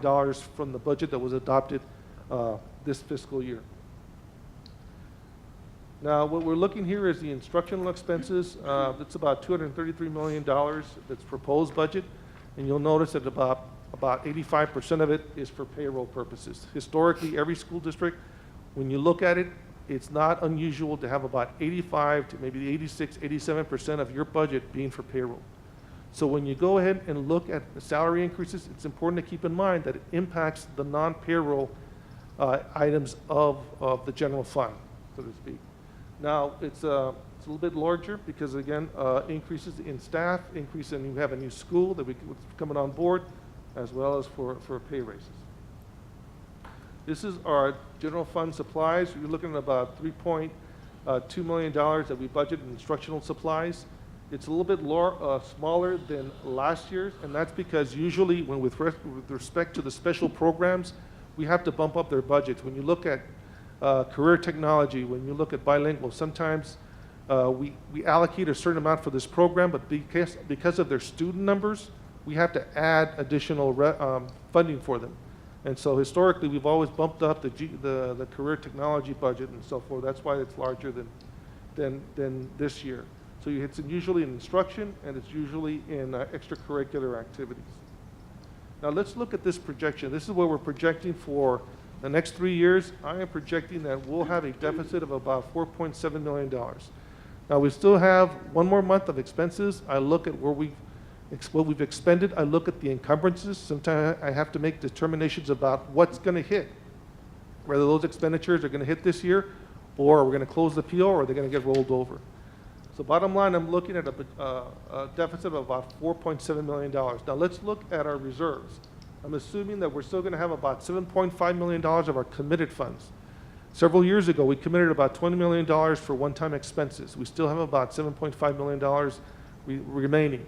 from the budget that was adopted this fiscal year. Now, what we're looking here is the instructional expenses. It's about $233 million that's proposed budget, and you'll notice that about 85% of it is for payroll purposes. Historically, every school district, when you look at it, it's not unusual to have about 85 to maybe 86, 87% of your budget being for payroll. So when you go ahead and look at the salary increases, it's important to keep in mind that it impacts the non-payroll items of the general fund, so to speak. Now, it's a little bit larger because, again, increases in staff, increase in, you have a new school that we're coming on board, as well as for pay raises. This is our general fund supplies. You're looking at about $2 million that we budgeted in instructional supplies. It's a little bit smaller than last year's, and that's because usually when with respect to the special programs, we have to bump up their budgets. When you look at career technology, when you look at bilingual, sometimes we allocate a certain amount for this program, but because of their student numbers, we have to add additional funding for them. And so historically, we've always bumped up the career technology budget and so forth. That's why it's larger than this year. So it's usually in instruction, and it's usually in extracurricular activities. Now let's look at this projection. This is what we're projecting for the next 3 years. I am projecting that we'll have a deficit of about $4.7 million. Now we still have one more month of expenses. I look at what we've expended. I look at the encumbrances. Sometimes I have to make determinations about what's going to hit, whether those expenditures are going to hit this year, or we're going to close the PO, or they're going to get rolled over. So bottom line, I'm looking at a deficit of about $4.7 million. Now let's look at our reserves. I'm assuming that we're still going to have about $7.5 million of our committed funds. Several years ago, we committed about $20 million for one-time expenses. We still have about $7.5 million remaining.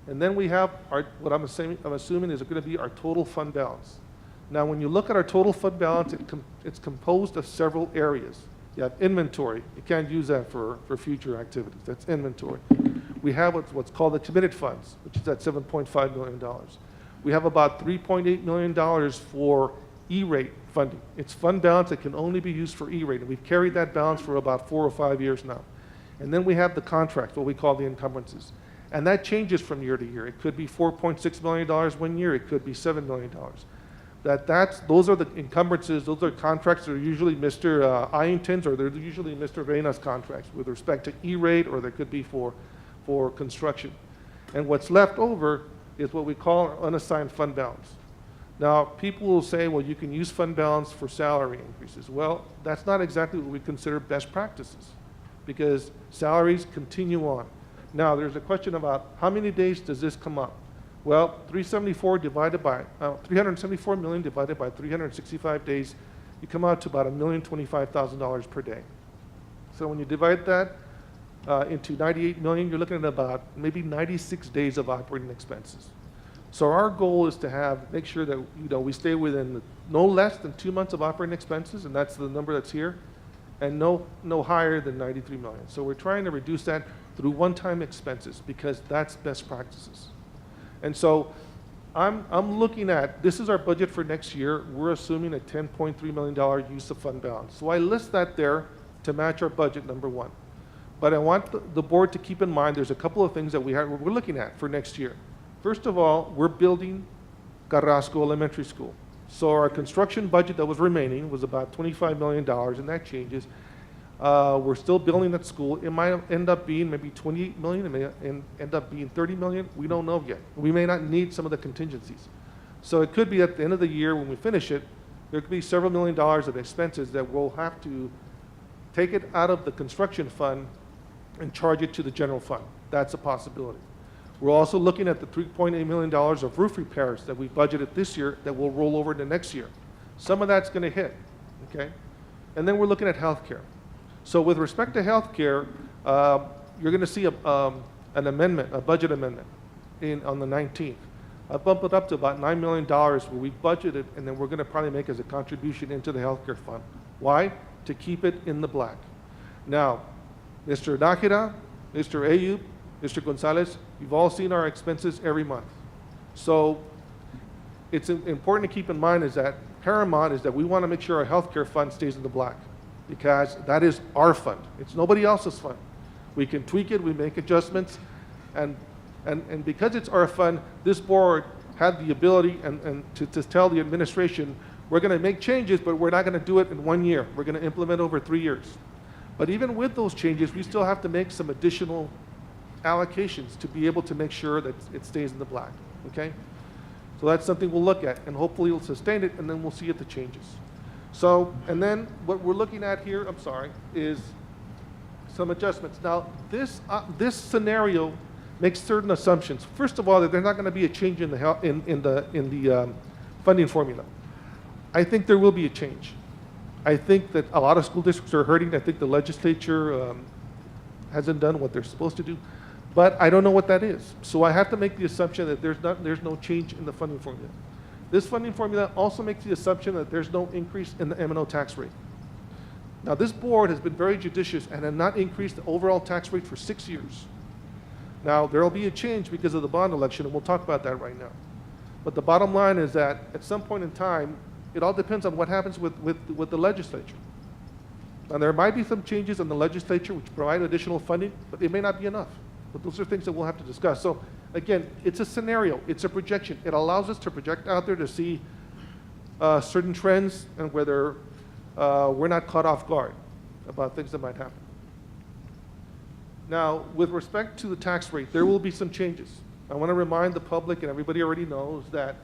And then we have what I'm assuming is going to be our total fund balance. Now, when you look at our total fund balance, it's composed of several areas. You have inventory. You can't use that for future activities. That's inventory. We have what's called the committed funds, which is at $7.5 million. We have about $3.8 million for E-rate funding. It's fund balance that can only be used for E-rate, and we've carried that balance for about 4 or 5 years now. And then we have the contract, what we call the encumbrances. And that changes from year to year. It could be $4.6 million one year. It could be $7 million. Those are the encumbrances. Those are contracts that are usually Mr. Ianton's, or they're usually Mr. Reyna's contracts with respect to E-rate, or they could be for construction. And what's left over is what we call our unassigned fund balance. Now, people will say, well, you can use fund balance for salary increases. Well, that's not exactly what we consider best practices, because salaries continue on. Now, there's a question about how many days does this come up? Well, 374 million divided by 365 days, you come out to about $1,025,000 per day. So when you divide that into 98 million, you're looking at about maybe 96 days of operating expenses. So our goal is to make sure that we stay within no less than 2 months of operating expenses, and that's the number that's here, and no higher than 93 million. So we're trying to reduce that through one-time expenses, because that's best practices. And so I'm looking at, this is our budget for next year. We're assuming a $10.3 million use of fund balance. So I list that there to match our budget, number one. But I want the board to keep in mind there's a couple of things that we're looking at for next year. First of all, we're building Carrasco Elementary School. So our construction budget that was remaining was about $25 million, and that changes. We're still building that school. It might end up being maybe 28 million. It may end up being 30 million. We don't know yet. We may not need some of the contingencies. So it could be at the end of the year when we finish it, there could be several $1 million of expenses that we'll have to take it out of the construction fund and charge it to the general fund. That's a possibility. We're also looking at the $3.8 million of roof repairs that we budgeted this year that will roll over to next year. Some of that's going to hit, okay? And then we're looking at healthcare. So with respect to healthcare, you're going to see an amendment, a budget amendment, on the 19th. I bumped it up to about $9 million where we budgeted, and then we're going to probably make as a contribution into the healthcare fund. Why? To keep it in the black. Now, Mr. Nájera, Mr. Ayub, Mr. Gonzalez, you've all seen our expenses every month. So it's important to keep in mind paramount is that we want to make sure our healthcare fund stays in the black, because that is our fund. It's nobody else's fund. We can tweak it, we make adjustments, and because it's our fund, this board had the ability to tell the administration, we're going to make changes, but we're not going to do it in 1 year. We're going to implement over 3 years. But even with those changes, we still have to make some additional allocations to be able to make sure that it stays in the black, okay? So that's something we'll look at, and hopefully we'll sustain it, and then we'll see if it changes. So, and then what we're looking at here, is some adjustments. Now, this scenario makes certain assumptions. First of all, that there's not going to be a change in the funding formula. I think there will be a change. I think that a lot of school districts are hurting. I think the legislature hasn't done what they're supposed to do, but I don't know what that is. So I have to make the assumption that there's no change in the funding formula. This funding formula also makes the assumption that there's no increase in the M&O tax rate. Now, this board has been very judicious and has not increased the overall tax rate for 6 years. Now, there will be a change because of the bond election, and we'll talk about that right now. But the bottom line is that at some point in time, it all depends on what happens with the legislature. And there might be some changes in the legislature which provide additional funding, but it may not be enough. But those are things that we'll have to discuss. So again, it's a scenario, it's a projection. It allows us to project out there to see certain trends and whether we're not caught off guard about things that might happen. Now, with respect to the tax rate, there will be some changes. I want to remind the public, and everybody already knows, that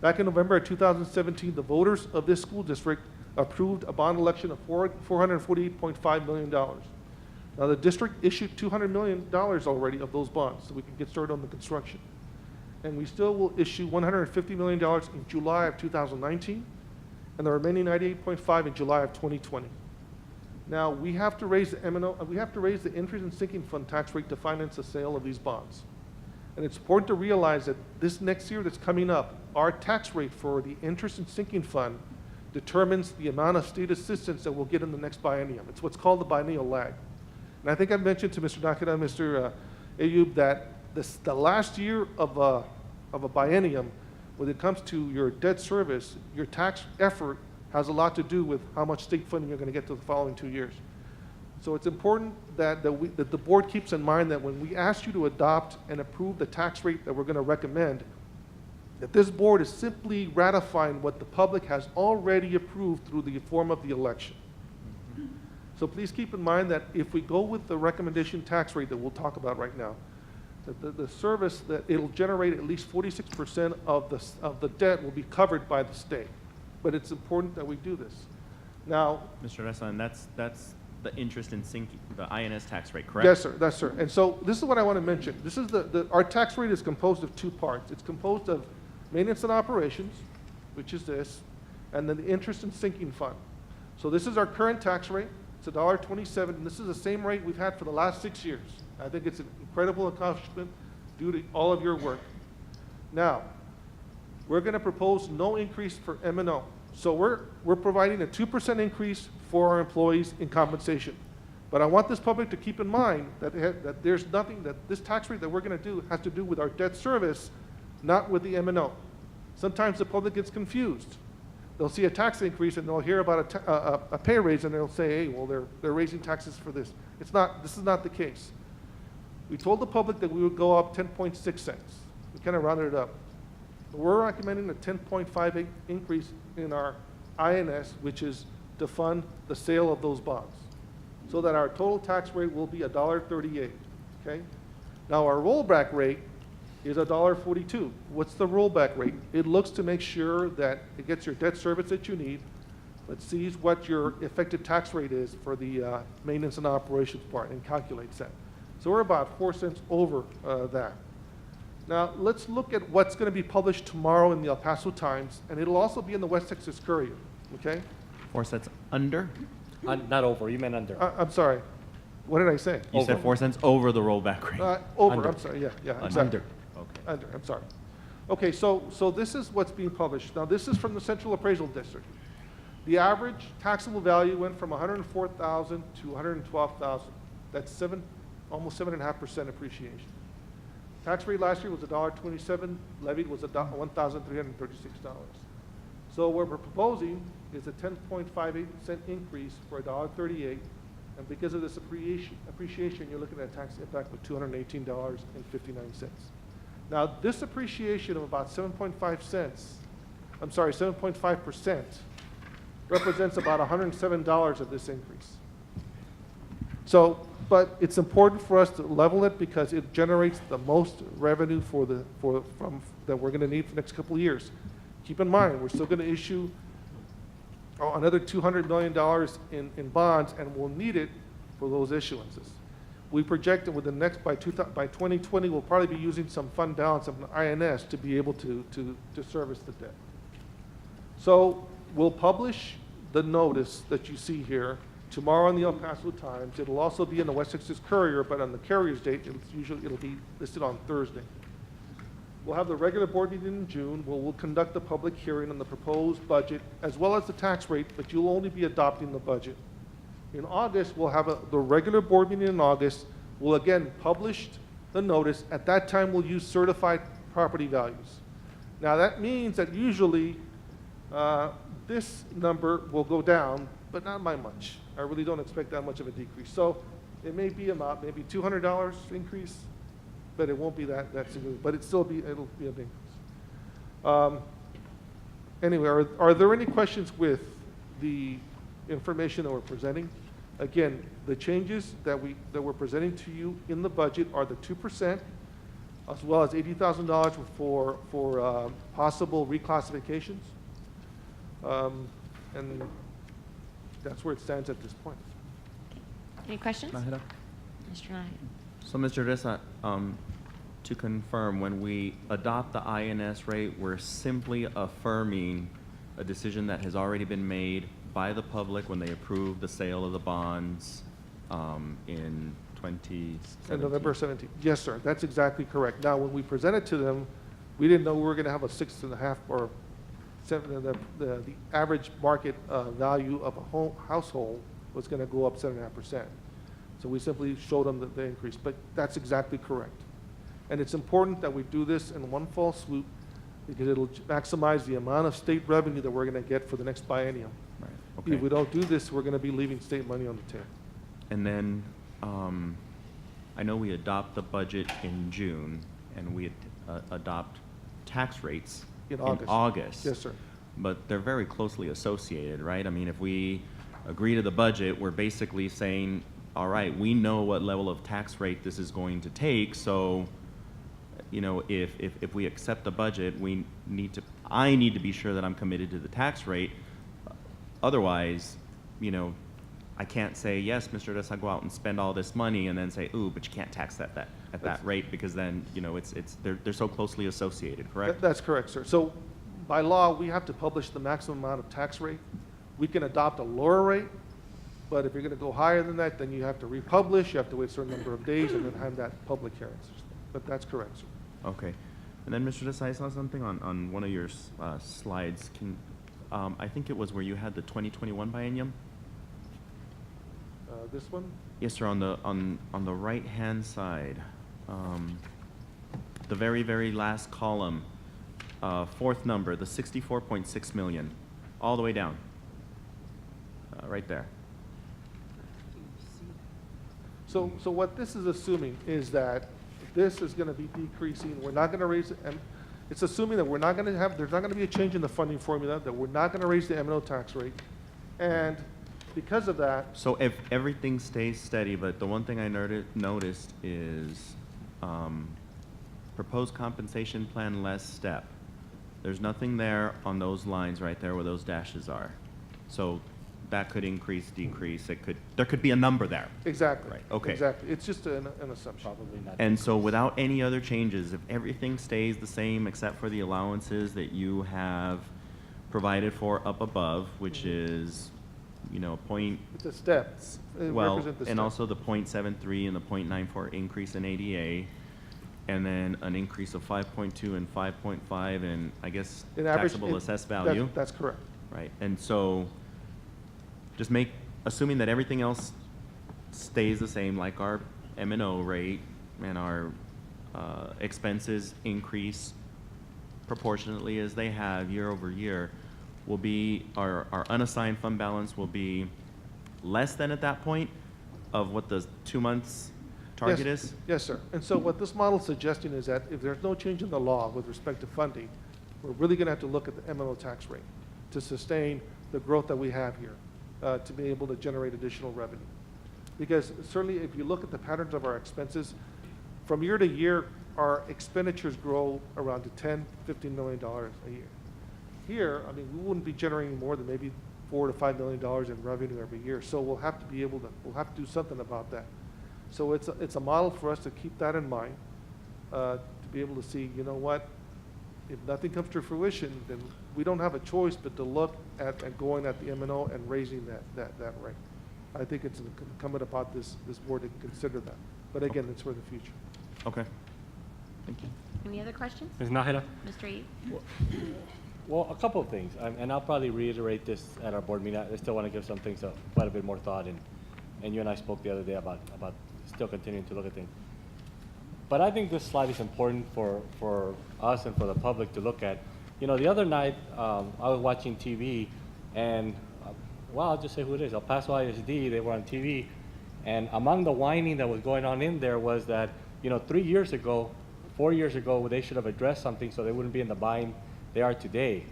back in November of 2017, the voters of this school district approved a bond election of $448.5 million. Now, the district issued $200 million already of those bonds, so we can get started on the construction. And we still will issue $150 million in July of 2019, and the remaining 98.5 in July of 2020. Now, we have to raise the M&O, we have to raise the interest and sinking fund tax rate to finance the sale of these bonds. And it's important to realize that this next year that's coming up, our tax rate for the interest and sinking fund determines the amount of state assistance that we'll get in the next biennium. It's what's called the biennial lag. And I think I've mentioned to Mr. Nakada and Mr. Ayub that the last year of a biennium, when it comes to your debt service, your tax effort has a lot to do with how much state funding you're going to get to the following 2 years. So it's important that the board keeps in mind that when we ask you to adopt and approve the tax rate that we're going to recommend, that this board is simply ratifying what the public has already approved through the form of the election. So please keep in mind that if we go with the recommendation tax rate that we'll talk about right now, that the service, that it'll generate at least 46% of the debt will be covered by the state. But it's important that we do this. Now, Mr. Ressa, and that's the interest in sinking, the INS tax rate, correct? yes, sir, that's sir. And so this is what I want to mention. This is our tax rate is composed of two parts. It's composed of maintenance and operations, which is this, and then the interest and sinking fund. So this is our current tax rate. It's $1.27, and this is the same rate we've had for the last 6 years. I think it's an incredible accomplishment due to all of your work. Now, we're going to propose no increase for M&O. So we're providing a 2% increase for our employees in compensation. But I want this public to keep in mind that there's nothing that this tax rate that we're going to do has to do with our debt service, not with the M&O. Sometimes the public gets confused. They'll see a tax increase and they'll hear about a pay raise and they'll say, hey, well, they're raising taxes for this. This is not the case. We told the public that we would go up 10.6 cents. We kind of rounded it up. We're recommending a 10.58 increase in our INS, which is to fund the sale of those bonds, so that our total tax rate will be $1.38, okay? Now, our rollback rate is $1.42. What's the rollback rate? It looks to make sure that it gets your debt service that you need, but sees what your effective tax rate is for the maintenance and operations part and calculates that. So we're about 4 cents over that. Now, let's look at what's going to be published tomorrow in the El Paso Times, and it'll also be in the West Texas Courier, okay? 4 cents under? Not over, you meant under. I'm sorry. What did I say? You said 4 cents over the rollback rate. Over, Under. I'm sorry, yeah, exactly. Under. Okay. Under, I'm sorry. Okay, so this is what's being published. Now, this is from the Central Appraisal District. The average taxable value went from 104,000 to 112,000. That's almost 7.5% appreciation. Tax rate last year was $1.27, levied was $1,336. So what we're proposing is a 10.58% increase for $1.38, and because of this appreciation, you're looking at a tax impact of $218.59. Now, this appreciation of about 7.5%, represents about $107 of this increase. So, but it's important for us to level it because it generates the most revenue that we're going to need for the next couple of years. Keep in mind, we're still going to issue another $200 million in bonds, and we'll need it for those issuances. We project that by 2020, we'll probably be using some fund balance of an INS to be able to service the debt. So we'll publish the notice that you see here tomorrow in the El Paso Times. It'll also be in the West Texas Courier, but on the Courier's date, it'll be listed on Thursday. We'll have the regular board meeting in June, where we'll conduct the public hearing on the proposed budget as well as the tax rate, but you'll only be adopting the budget. In August, we'll have the regular board meeting in August. We'll again publish the notice. At that time, we'll use certified property values. Now, that means that usually this number will go down, but not by much. I really don't expect that much of a decrease. So it may be about maybe $200 increase, but it won't be that significant. But it'll be a big increase. Anyway, are there any questions with the information that we're presenting? Again, the changes that we're presenting to you in the budget are the 2%, as well as $80,000 for possible reclassifications. And that's where it stands at this point. Any questions? Nahida? Mr. Nahid? So, Mr. Reza, to confirm, when we adopt the INS rate, we're simply affirming a decision that has already been made by the public when they approved the sale of the bonds in 2017. And November 17th. Yes, sir. That's exactly correct. Now, when we presented to them, we didn't know we were going to have a 6.5 or 7. The average market value of a household was going to go up 7.5%. So we simply showed them the increase. But that's exactly correct. And it's important that we do this in one fell swoop because it'll maximize the amount of state revenue that we're going to get for the next biennium. Right. Okay. If we don't do this, we're going to be leaving state money on the table. And then, I know we adopt the budget in June, and we adopt tax rates In in August. August. Yes, sir. But they're very closely associated, right? I mean, if we agree to the budget, we're basically saying, all right, we know what level of tax rate this is going to take, so, you know, if we accept the budget, I need to be sure that I'm committed to the tax rate. Otherwise, you know, I can't say, yes, Mr. Reza, go out and spend all this money, and then say, ooh, but you can't tax at that rate, because then, you know, they're so closely associated, correct? That's correct, sir. So by law, we have to publish the maximum amount of tax rate. We can adopt a lower rate, but if you're going to go higher than that, then you have to republish, you have to wait a certain number of days, and then have that public hearing. But that's correct, sir. Okay. And then, Mr. Desai, I saw something on one of your slides. I think it was where you had the 2021 biennium? This one? Yes, sir, on the right-hand side. The very, very last column, fourth number, the 64.6 million, all the way down. Right there. So what this is assuming is that this is going to be decreasing. We're not going to raise it. It's assuming that we're not going to have, there's not going to be a change in the funding formula, that we're not going to raise the M&O tax rate. And because of that, So if everything stays steady, but the one thing I noticed is proposed compensation plan less step. There's nothing there on those lines right there where those dashes are. So that could increase, decrease, there could be a number there. exactly. Right, okay. Exactly. It's just an assumption. Probably not. And so without any other changes, if everything stays the same except for the allowances that you have provided for up above, which is, you know, It's a step. It well, represents the and step. also the .73 and the .94 increase in ADA, and then an increase of 5.2 and 5.5 and I guess In average- taxable in- assessed value, That's correct. right? And so just assuming that everything else stays the same, like our M&O rate and our expenses increase proportionately as they have year over year, will be, our unassigned fund balance will be less than at that point of what the 2 months target Yes. is? Yes, sir. And so what this model is suggesting is that if there's no change in the law with respect to funding, we're really going to have to look at the M&O tax rate to sustain the growth that we have here, to be able to generate additional revenue. Because certainly if you look at the patterns of our expenses, from year to year, our expenditures grow around to $10, $15 million a year. Here, I mean, we wouldn't be generating more than maybe $4 to $5 million in revenue every year. So we'll have to do something about that. So it's a model for us to keep that in mind, to be able to see, you know what, if nothing comes to fruition, then we don't have a choice but to look at going at the M&O and raising that rate. I think it's incumbent upon this board to consider that. But again, it's for the future. Okay. Thank you. Any other questions? Ms. Nájera? Mr. Eve? Well, a couple of things, and I'll probably reiterate this at our board meeting. I still want to give some things quite a bit more thought, and you and I spoke the other day about still continuing to look at things. But I think this slide is important for us and for the public to look at. You know, the other night, I was watching TV, and, well, I'll just say who it is, El Paso ISD, they were on TV, and among the whining that was going on in there was that, you know, 4 years ago, they should have addressed something so they wouldn't be in the bind they are today.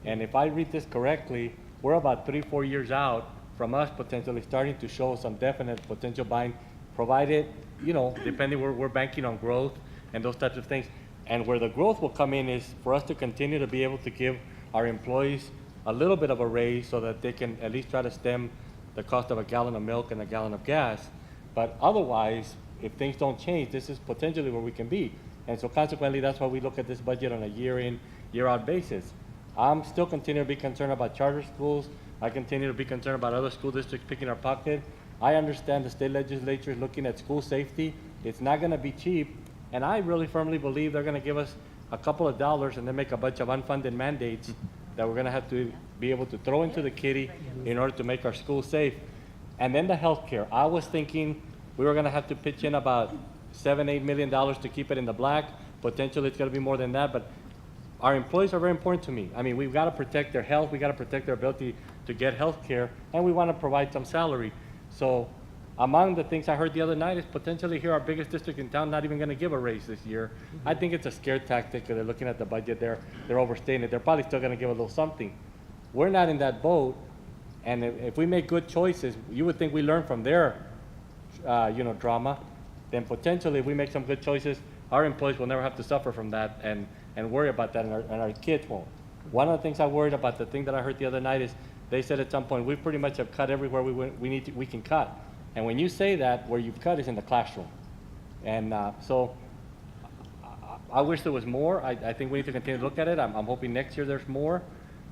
And if I read this correctly, we're about 3-4 years out from us potentially starting to show some definite potential buying, provided, you know, depending we're banking on growth and those types of things. And where the growth will come in is for us to continue to be able to give our employees a little bit of a raise so that they can at least try to stem the cost of a gallon of milk and a gallon of gas. But otherwise, if things don't change, this is potentially where we can be. And so consequently, that's why we look at this budget on a year in, year out basis. I'm still continuing to be concerned about charter schools. I continue to be concerned about other school districts picking our pocket. I understand the state legislature is looking at school safety. It's not gonna be cheap, and I really firmly believe they're gonna give us a couple of dollars and then make a bunch of unfunded mandates that we're gonna have to be able to throw into the kitty in order to make our schools safe. And then the healthcare. I was thinking we were gonna have to pitch in about $7-8 million to keep it in the black. Potentially it's gonna be more than that, but our employees are very important to me. I mean, we've gotta protect their health, we gotta protect their ability to get health care, and we wanna provide some salary. So among the things I heard the other night is potentially here our biggest district in town not even gonna give a raise this year. I think it's a scare tactic, they're looking at the budget, they're overstating it, they're probably still gonna give a little something. We're not in that boat, and if we make good choices, you would think we learn from their, you know, drama, then potentially if we make some good choices, our employees will never have to suffer from that and worry about that, and our kids won't. One of the things I worried about, the thing that I heard the other night is, they said at some point, we pretty much have cut everywhere we can cut. And when you say that, where you've cut is in the classroom. And so I wish there was more. I think we need to continue to look at it. I'm hoping next year there's more.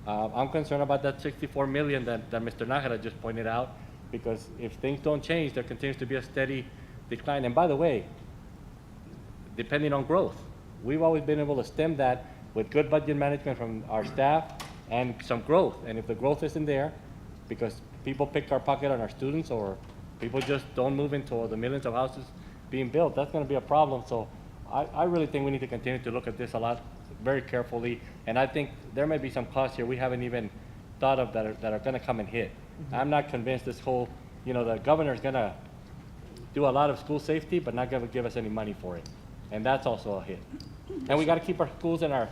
I'm concerned about that $64 million that Mr. Nájera just pointed out, because if things don't change, there continues to be a steady decline. And by the way, depending on growth, we've always been able to stem that with good budget management from our staff and some growth. And if the growth isn't there, because people pick our pocket on our students, or people just don't move into the millions of houses being built, that's gonna be a problem. So I really think we need to continue to look at this a lot, very carefully. And I think there may be some costs here we haven't even thought of that are gonna come and hit. I'm not convinced this whole, you know, the governor's gonna do a lot of school safety, but not gonna give us any money for it. And that's also a hit. And we gotta keep our schools and our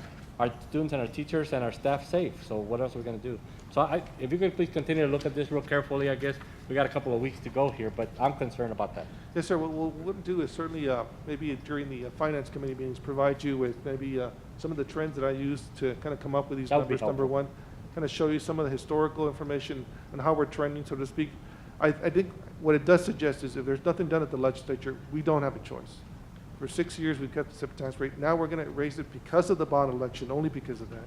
students and our teachers and our staff safe. So what else are we gonna do? So if you could please continue to look at this real carefully, I guess we got a couple of weeks to go here, but I'm concerned about that. Yes, sir. What we'll do is certainly, maybe during the finance committee meetings, provide you with maybe some of the trends that I use to kind of come up with these That would be numbers, number helpful. one. Kind of show you some of the historical information and how we're trending, so to speak. I think what it does suggest is if there's nothing done at the legislature, we don't have a choice. For 6 years, we've kept the separate tax rate. Now we're going to raise it because of the bond election, only because of that.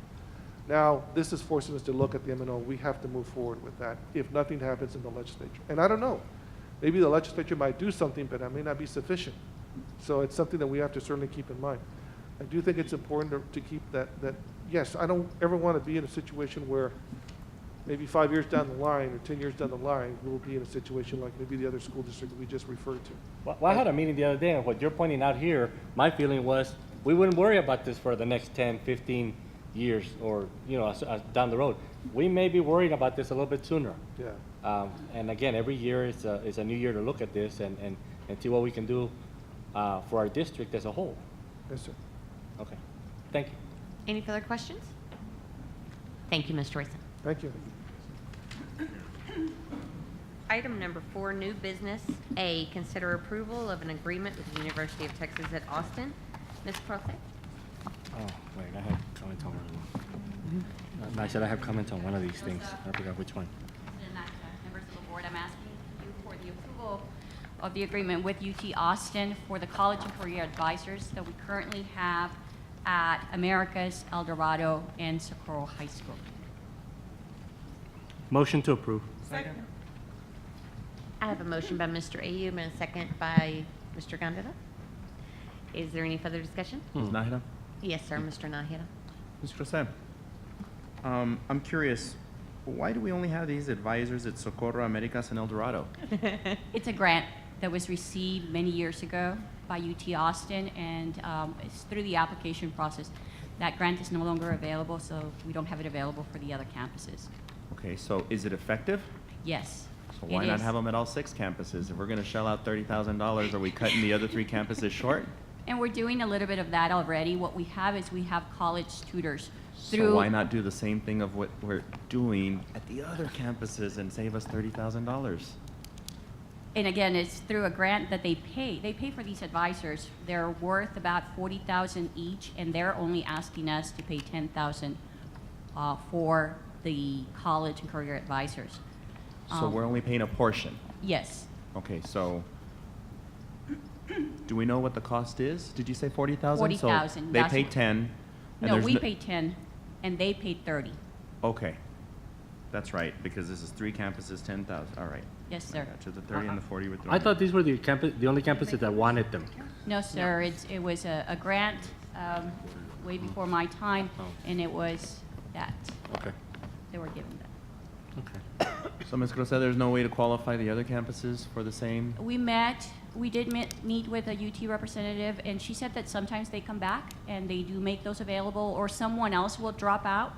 Now, this is forcing us to look at the M&O. We have to move forward with that if nothing happens in the legislature. And I don't know. Maybe the legislature might do something, but that may not be sufficient. So it's something that we have to certainly keep in mind. I do think it's important to keep that, yes, I don't ever want to be in a situation where maybe 5 years down the line or 10 years down the line, we'll be in a situation like maybe the other school district that we just referred to. Well, I had a meeting the other day, and what you're pointing out here, my feeling was, we wouldn't worry about this for the next 10, 15 years, or, you know, down the road. We may be worried about this a little bit sooner. Yeah. And again, every year is a new year to look at this and see what we can do for our district as a whole. Yes, sir. Okay, thank you. Any further questions? Thank you, Mr. Risa. Thank you. Item number 4, new business. A, consider approval of an agreement with the University of Texas at Austin. Ms. Proce? Oh, wait, I have comments on one of them. I said I have comments on one of these things. I forgot which one. Members of the board, I'm asking you for the approval of the agreement with UT Austin for the College and Career Advisors that we currently have at Americas, El Dorado, and Socorro High School. Motion to approve. I have a motion by Mr. Ayub and a second by Mr. Gondeta. Is there any further discussion? Ms. Nahida? Yes, sir, Mr. Nahida. Mr. Jose? I'm curious, why do we only have these advisors at Socorro, Americas, and El Dorado? It's a grant that was received many years ago by UT Austin, and it's through the application process. That grant is no longer available, so we don't have it available for the other campuses. Okay, so is it effective? Yes. So why it not is. have them at all 6 campuses? If we're gonna shell out $30,000, are we cutting the other 3 campuses short? And we're doing a little bit of that already. What we have is we have college tutors So through. why not do the same thing of what we're doing at the other campuses and save us $30,000? And again, it's through a grant that they pay. They pay for these advisors. They're worth about $40,000 each, and they're only asking us to pay $10,000 for the college and career advisors. So we're only paying a portion. Yes. Okay, so do we know what the cost is? Did you say 40,000? 40,000, So they that's pay what- 10. And No, there's we pay 10, and they pay 30. Okay, that's right, because this is 3 campuses, 10,000. All right. Yes, I sir. gotcha. The 30 and the 40 were thrown. I thought these were the only campuses that wanted them. No, sir, it was a grant way before my time, and it was that. Okay. They were given that. Okay. So, Ms. Grossa, there's no way to qualify the other campuses for the same? We did meet with a UT representative, and she said that sometimes they come back and they do make those available, or someone else will drop out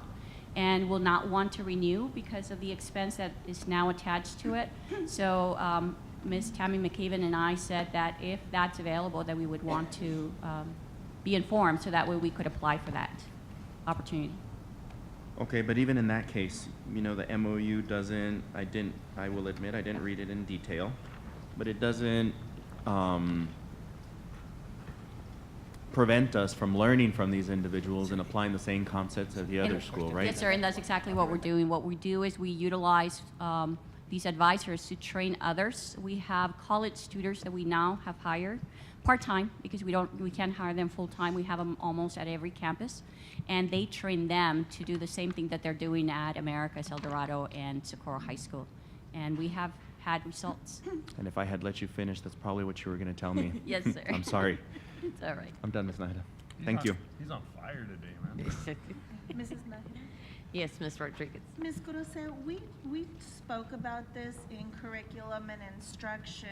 and will not want to renew because of the expense that is now attached to it. So Ms. Tammy McCaven and I said that if that's available, that we would want to be informed, so that way we could apply for that opportunity. Okay, but even in that case, you know, the MOU doesn't, I will admit, I didn't read it in detail, but it doesn't prevent us from learning from these individuals and applying the same concepts at the other school, right? Yes, sir, and that's exactly what we're doing. What we do is we utilize these advisors to train others. We have college tutors that we now have hired part-time, because we can't hire them full-time. We have them almost at every campus, and they train them to do the same thing that they're doing at Americas, El Dorado, and Socorro High School. And we have had results. And if I had let you finish, that's probably what you were going to tell me. Yes, sir. I'm sorry. It's all right. I'm done, Ms. Nahida. Thank you. He's on fire today, man. Mrs. Nahida? Yes, Ms. Rodriguez. Ms. Grossa, we spoke about this in curriculum and instruction,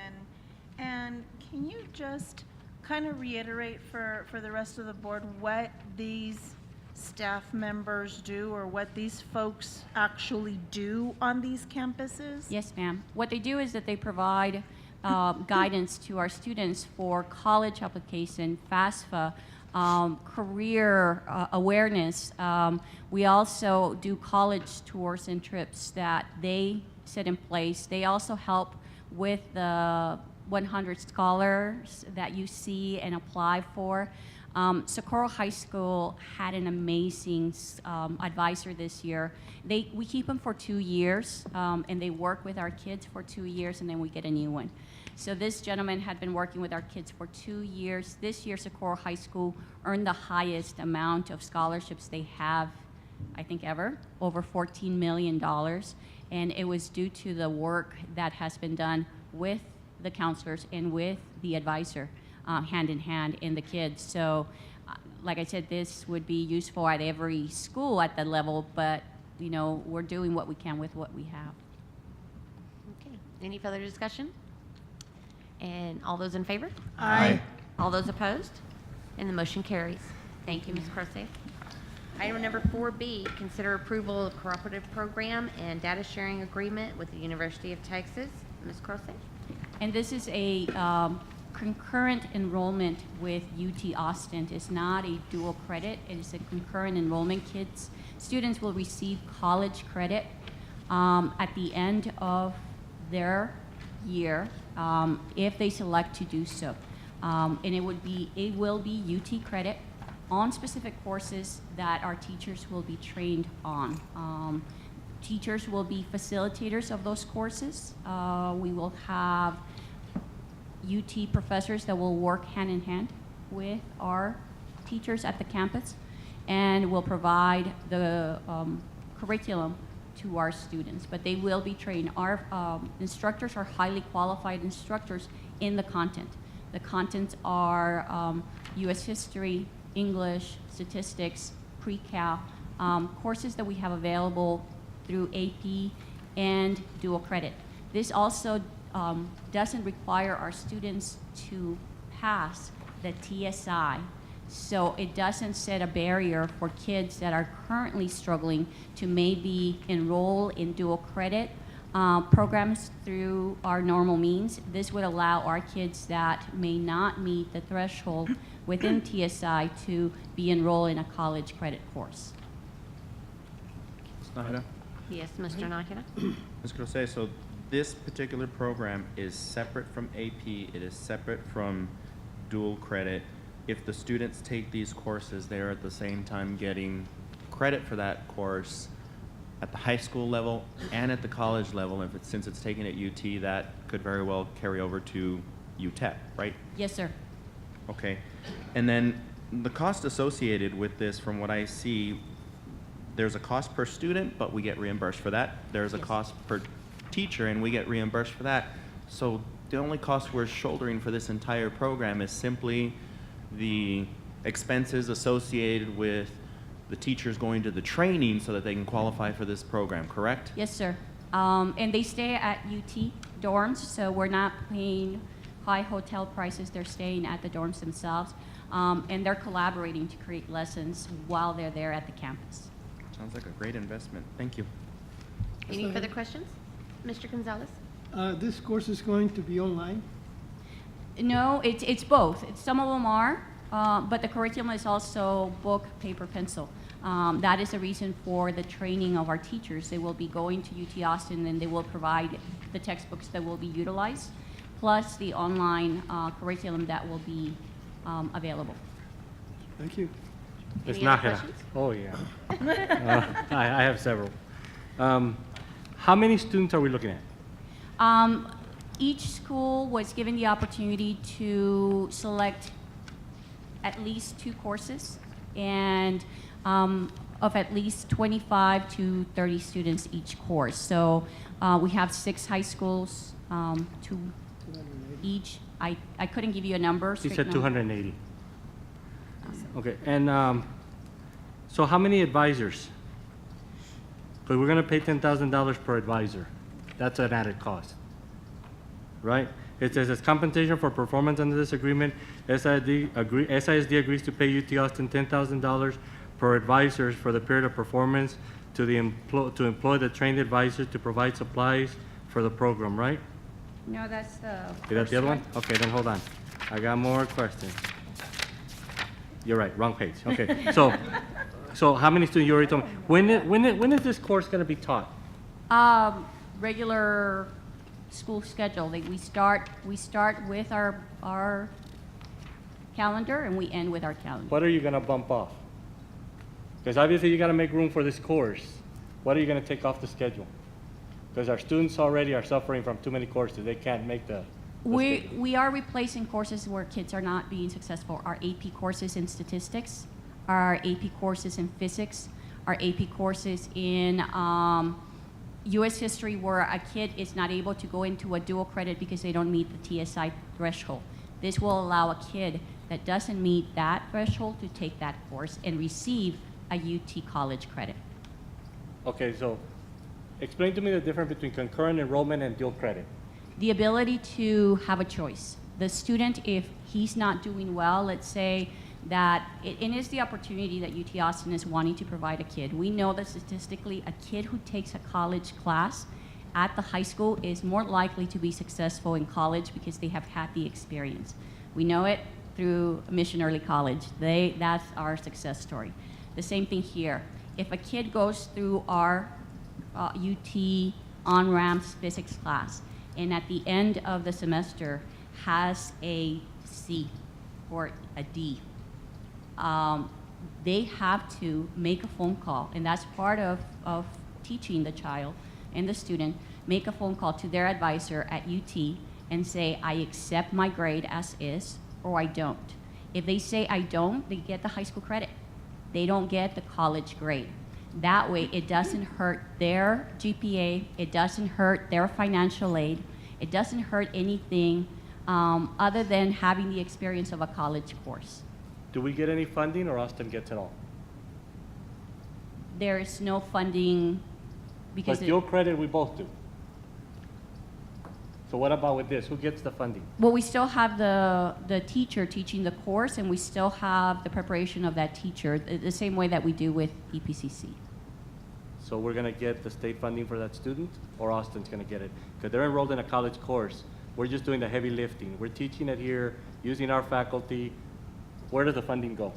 and can you just kind of reiterate for the rest of the board what these staff members do, or what these folks actually do on these campuses? Yes, ma'am. What they do is that they provide guidance to our students for college application, FAFSA, career awareness. We also do college tours and trips that they set in place. They also help with the 100 scholars that you see and apply for. Socorro High School had an amazing advisor this year. We keep them for 2 years, and they work with our kids for 2 years, and then we get a new one. So this gentleman had been working with our kids for 2 years. This year, Socorro High School earned the highest amount of scholarships they have, I think, ever, over $14 million. And it was due to the work that has been done with the counselors and with the advisor, hand in hand, in the kids. So, like I said, this would be useful at every school at that level, but, you know, we're doing what we can with what we have. Okay, any further discussion? And all those in favor? Aye. All those opposed? And the motion carries. Thank you, Ms. Croce. Item number 4B, consider approval of cooperative program and data sharing agreement with the University of Texas. Ms. Croce? And this is a concurrent enrollment with UT Austin. It's not a dual credit. It is a concurrent enrollment. Students will receive college credit at the end of their year if they select to do so. And it will be UT credit on specific courses that our teachers will be trained on. Teachers will be facilitators of those courses. We will have UT professors that will work hand in hand with our teachers at the campus and will provide the curriculum to our students, but they will be trained. Our instructors are highly qualified instructors in the content. The contents are U.S. history, English, statistics, pre-cal, courses that we have available through AP and dual credit. This also doesn't require our students to pass the TSI, so it doesn't set a barrier for kids that are currently struggling to maybe enroll in dual credit programs through our normal means. This would allow our kids that may not meet the threshold within TSI to be enrolled in a college credit course. Ms. Nájera? Yes, Mr. Nakira? Ms. Crocet, so this particular program is separate from AP, it is separate from dual credit. If the students take these courses, they are at the same time getting credit for that course at the high school level and at the college level. If it's, since it's taken at UT, that could very well carry over to UTEP, right? Yes, sir. Okay. And then the cost associated with this, from what I see, there's a cost per student, but we get reimbursed for that. There's a Yes. cost per teacher, and we get reimbursed for that. So the only cost we're shouldering for this entire program is simply the expenses associated with the teachers going to the training so that they can qualify for this program, correct? Yes, sir. And they stay at UT dorms, so we're not paying high hotel prices. They're staying at the dorms themselves, and they're collaborating to create lessons while they're there at the campus. Sounds like a great investment. Thank you. Any further questions? Mr. Gonzalez? This course is going to be online? No, it's both. Some of them are, but the curriculum is also book, paper, pencil. That is the reason for the training of our teachers. They will be going to UT Austin, and they will provide the textbooks that will be utilized, plus the online curriculum that will be available. Thank you. Ms. Any other Nájera. questions? Oh, yeah. I have several. How many students are we looking at? Each school was given the opportunity to select at least 2 courses and of at least 25 to 30 students each course. So we have 6 high schools, 2 each. I couldn't give you a number. She straight said number. 280. Okay, and so how many advisors? Because we're going to pay $10,000 per advisor. That's an added cost, right? It says as compensation for performance under this agreement, SISD agrees to pay UT Austin $10,000 per advisors for the period of performance to employ the trained advisors to provide supplies for the program, right? No, that's the. Is that the other one? Okay, then hold on. I got more questions. You're right, wrong page. Okay, so how many students you already told me? When is this course going to be taught? Regular school schedule. We start with our calendar and we end with our calendar. What are you going to bump off? Because obviously you got to make room for this course. What are you going to take off the schedule? Because our students already are suffering from too many courses. They can't make the schedule. We are replacing courses where kids are not being successful. Our AP courses in statistics, our AP courses in physics, our AP courses in U.S. history where a kid is not able to go into a dual credit because they don't meet the TSI threshold. This will allow a kid that doesn't meet that threshold to take that course and receive a UT college credit. Okay, so explain to me the difference between concurrent enrollment and dual credit. The ability to have a choice. The student, if he's not doing well, let's say that it is the opportunity that UT Austin is wanting to provide a kid. We know that statistically a kid who takes a college class at the high school is more likely to be successful in college because they have had the experience. We know it through Mission Early College. That's our success story. The same thing here. If a kid goes through our UT on-ramps physics class and at the end of the semester has a C or a D, they have to make a phone call, and that's part of teaching the child and the student, make a phone call to their advisor at UT and say, I accept my grade as is, or I don't. If they say I don't, they get the high school credit. They don't get the college grade. That way, it doesn't hurt their GPA, it doesn't hurt their financial aid, it doesn't hurt anything other than having the experience of a college course. Do we get any funding or Austin gets it all? There is no funding because But dual credit, we both do. So what about with this? Who gets the funding? well, we still have the teacher teaching the course, and we still have the preparation of that teacher, the same way that we do with EPCC. So we're gonna get the state funding for that student, or Austin's gonna get it? Because they're enrolled in a college course. We're just doing the heavy lifting. We're teaching it here, using our faculty. Where does the funding go?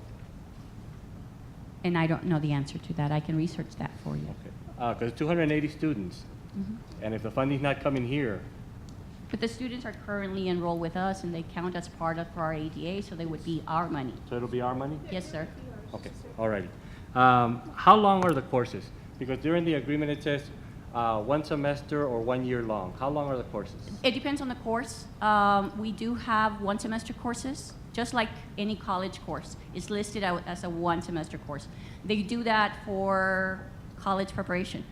And I don't know the answer to that. I can research that for you. Okay. Because 280 students. And if the funding's not coming here, But the students are currently enrolled with us, and they count as part of our ADA, so they would be our money. so it'll be our money? Yes, sir. Okay, all righty. How long are the courses? Because during the agreement, it says 1 semester or 1 year long. How long are the courses? It depends on the course. We do have one-semester courses, just like any college course. It's listed out as a one-semester course. They do that for college preparation.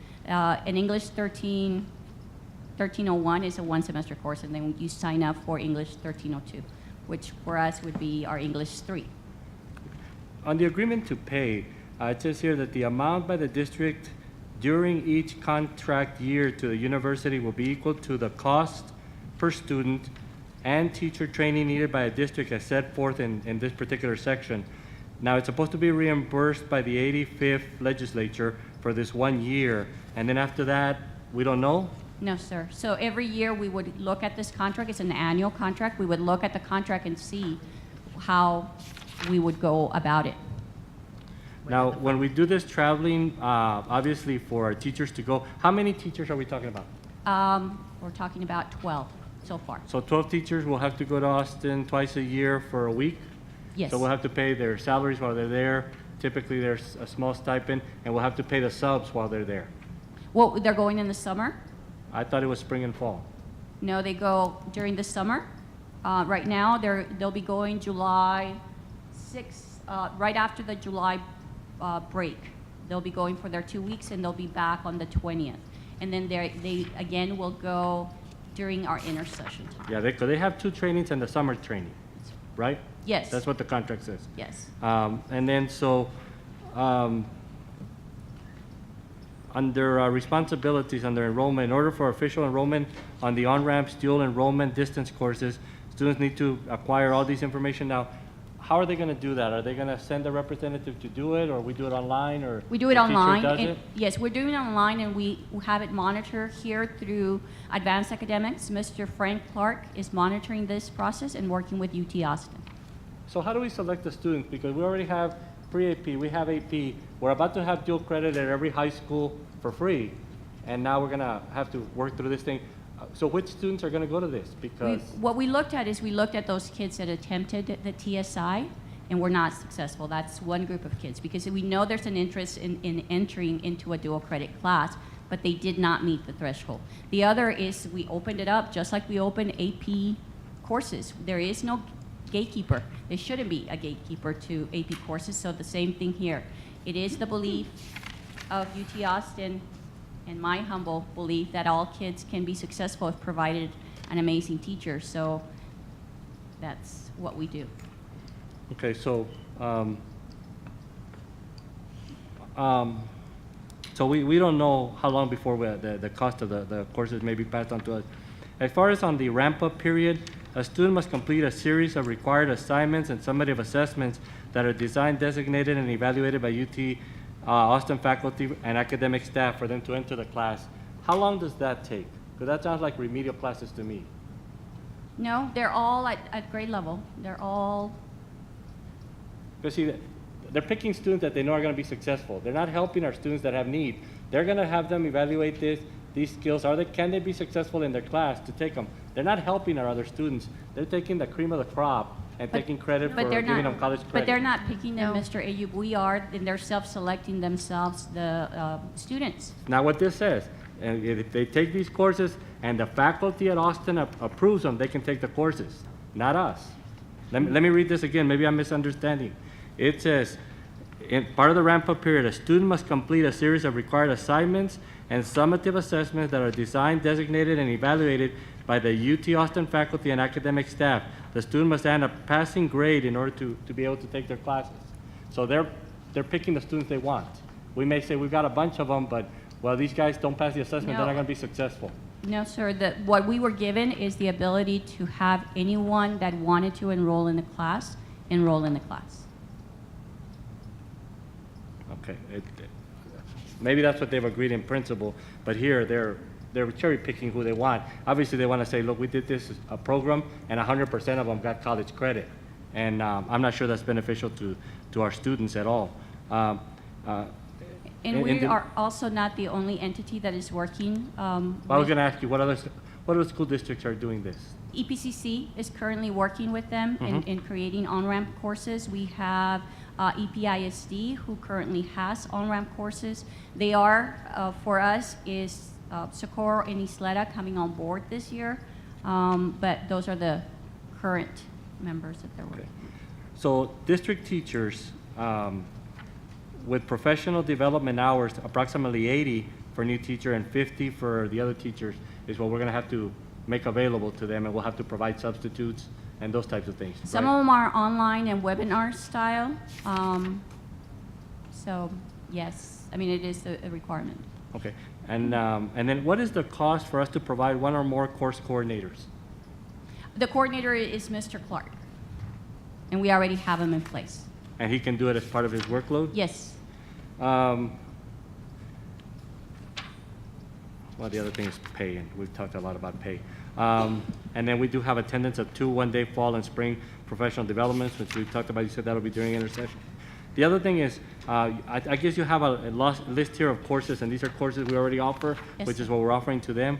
In English 1301 is a one-semester course, and then you sign up for English 1302, which for us would be our English 3. On the agreement to pay, it says here that the amount by the district during each contract year to the university will be equal to the cost per student and teacher training needed by a district as set forth in this particular section. Now, it's supposed to be reimbursed by the 85th legislature for this 1 year, and then after that, we don't know? No, sir. So every year we would look at this contract. It's an annual contract. We would look at the contract and see how we would go about it. Now, when we do this traveling, obviously for our teachers to go, how many teachers are we talking about? We're talking about 12 so far. So 12 teachers will have to go to Austin twice a year for a week? Yes. So we'll have to pay their salaries while they're there. Typically, there's a small stipend, and we'll have to pay the subs while they're there. Well, they're going in the summer. I thought it was spring and fall. No, they go during the summer. Right now, they'll be going July 6th, right after the July break. They'll be going for their 2 weeks, and they'll be back on the 20th. And then they again will go during our intersession time. Yeah, they have 2 trainings and the summer training, right? Yes. That's what the contract says. Yes. And then under responsibilities, under enrollment, in order for official enrollment on the on-ramps, dual enrollment, distance courses, students need to acquire all these information. Now, how are they going to do that? Are they going to send a representative to do it, or we do it online, or We do it the teacher online. does and- it? Yes, we're doing it online, and we have it monitored here through Advanced Academics. Mr. Frank Clark is monitoring this process and working with UT Austin. So how do we select the students? Because we already have pre-AP, we have AP. We're about to have dual credit at every high school for free, and now we're going to have to work through this thing. So which students are going to go to this? Because What we looked at is we looked at those kids that attempted the TSI and were not successful. That's one group of kids, because we know there's an interest in entering into a dual credit class, but they did not meet the threshold. The other is we opened it up just like we open AP courses. There is no gatekeeper. There shouldn't be a gatekeeper to AP courses, so the same thing here. It is the belief of UT Austin and my humble belief that all kids can be successful if provided an amazing teacher, so that's what we do. okay, so we don't know how long before the cost of the courses may be passed on to us. As far as on the ramp-up period, a student must complete a series of required assignments and summative assessments that are designed, designated, and evaluated by UT Austin faculty and academic staff for them to enter the class. How long does that take? Because that sounds like remedial classes to me. No, they're all at grade level. They're all, Because see, they're picking students that they know are going to be successful. They're not helping our students that have need. They're going to have them evaluate these skills. Can they be successful in their class to take them? They're not helping our other students. They're taking the cream of the crop and taking credit for giving them college credit. but they're not picking them, Mr. Ayub. We are, and they're self-selecting themselves, the students. Now what this says, and if they take these courses and the faculty at Austin approves them, they can take the courses, not us. Let me read this again, maybe I'm misunderstanding. It says, in part of the ramp-up period, a student must complete a series of required assignments and summative assessments that are designed, designated, and evaluated by the UT Austin faculty and academic staff. The student must earn a passing grade in order to be able to take their classes. So they're picking the students they want. We may say, we've got a bunch of them, but, well, these guys don't pass the assessment, they're not gonna be successful. No, sir, what we were given is the ability to have anyone that wanted to enroll in the class, enroll in the class. Okay, maybe that's what they've agreed in principle, but here, they're cherry picking who they want. Obviously, they wanna say, look, we did this program, and 100% of them got college credit. And I'm not sure that's beneficial to our students at all. And we are also not the only entity that is working. I was going to ask you, what other school districts are doing this? EPCC is currently working with them in creating on-ramp courses. We have EPISD, who currently has on-ramp courses. They are, for us, is Socorro and Isleta coming on board this year. But those are the current members that they're working. So district teachers, with professional development hours, approximately 80 for new teacher and 50 for the other teachers is what we're gonna have to make available to them, and we'll have to provide substitutes and those types of things. Some right? of them are online and webinar style. So yes, I mean, it is a requirement. Okay, and then what is the cost for us to provide one or more course coordinators? The coordinator is Mr. Clark, and we already have him in place. And he can do it as part of his workload? Yes. Well, the other thing is pay, and we've talked a lot about pay. And then we do have attendance of 2 one-day fall and spring professional developments, which we talked about. You said that'll be during intersession. The other thing is, I guess you have a list here of courses, and these are courses we already offer, Yes, which sir. is what we're offering to them.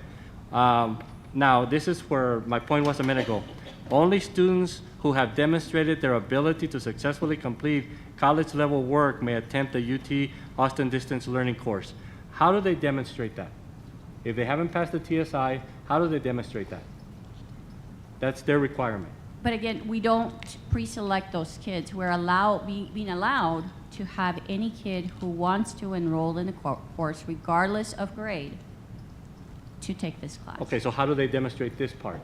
Now, this is where my point was a minute ago. Only students who have demonstrated their ability to successfully complete college-level work may attempt the UT Austin Distance Learning course. How do they demonstrate that? If they haven't passed the TSI, how do they demonstrate that? That's their requirement. But again, we don't pre-select those kids. We're being allowed to have any kid who wants to enroll in the course, regardless of grade, to take this class. Okay, so how do they demonstrate this part?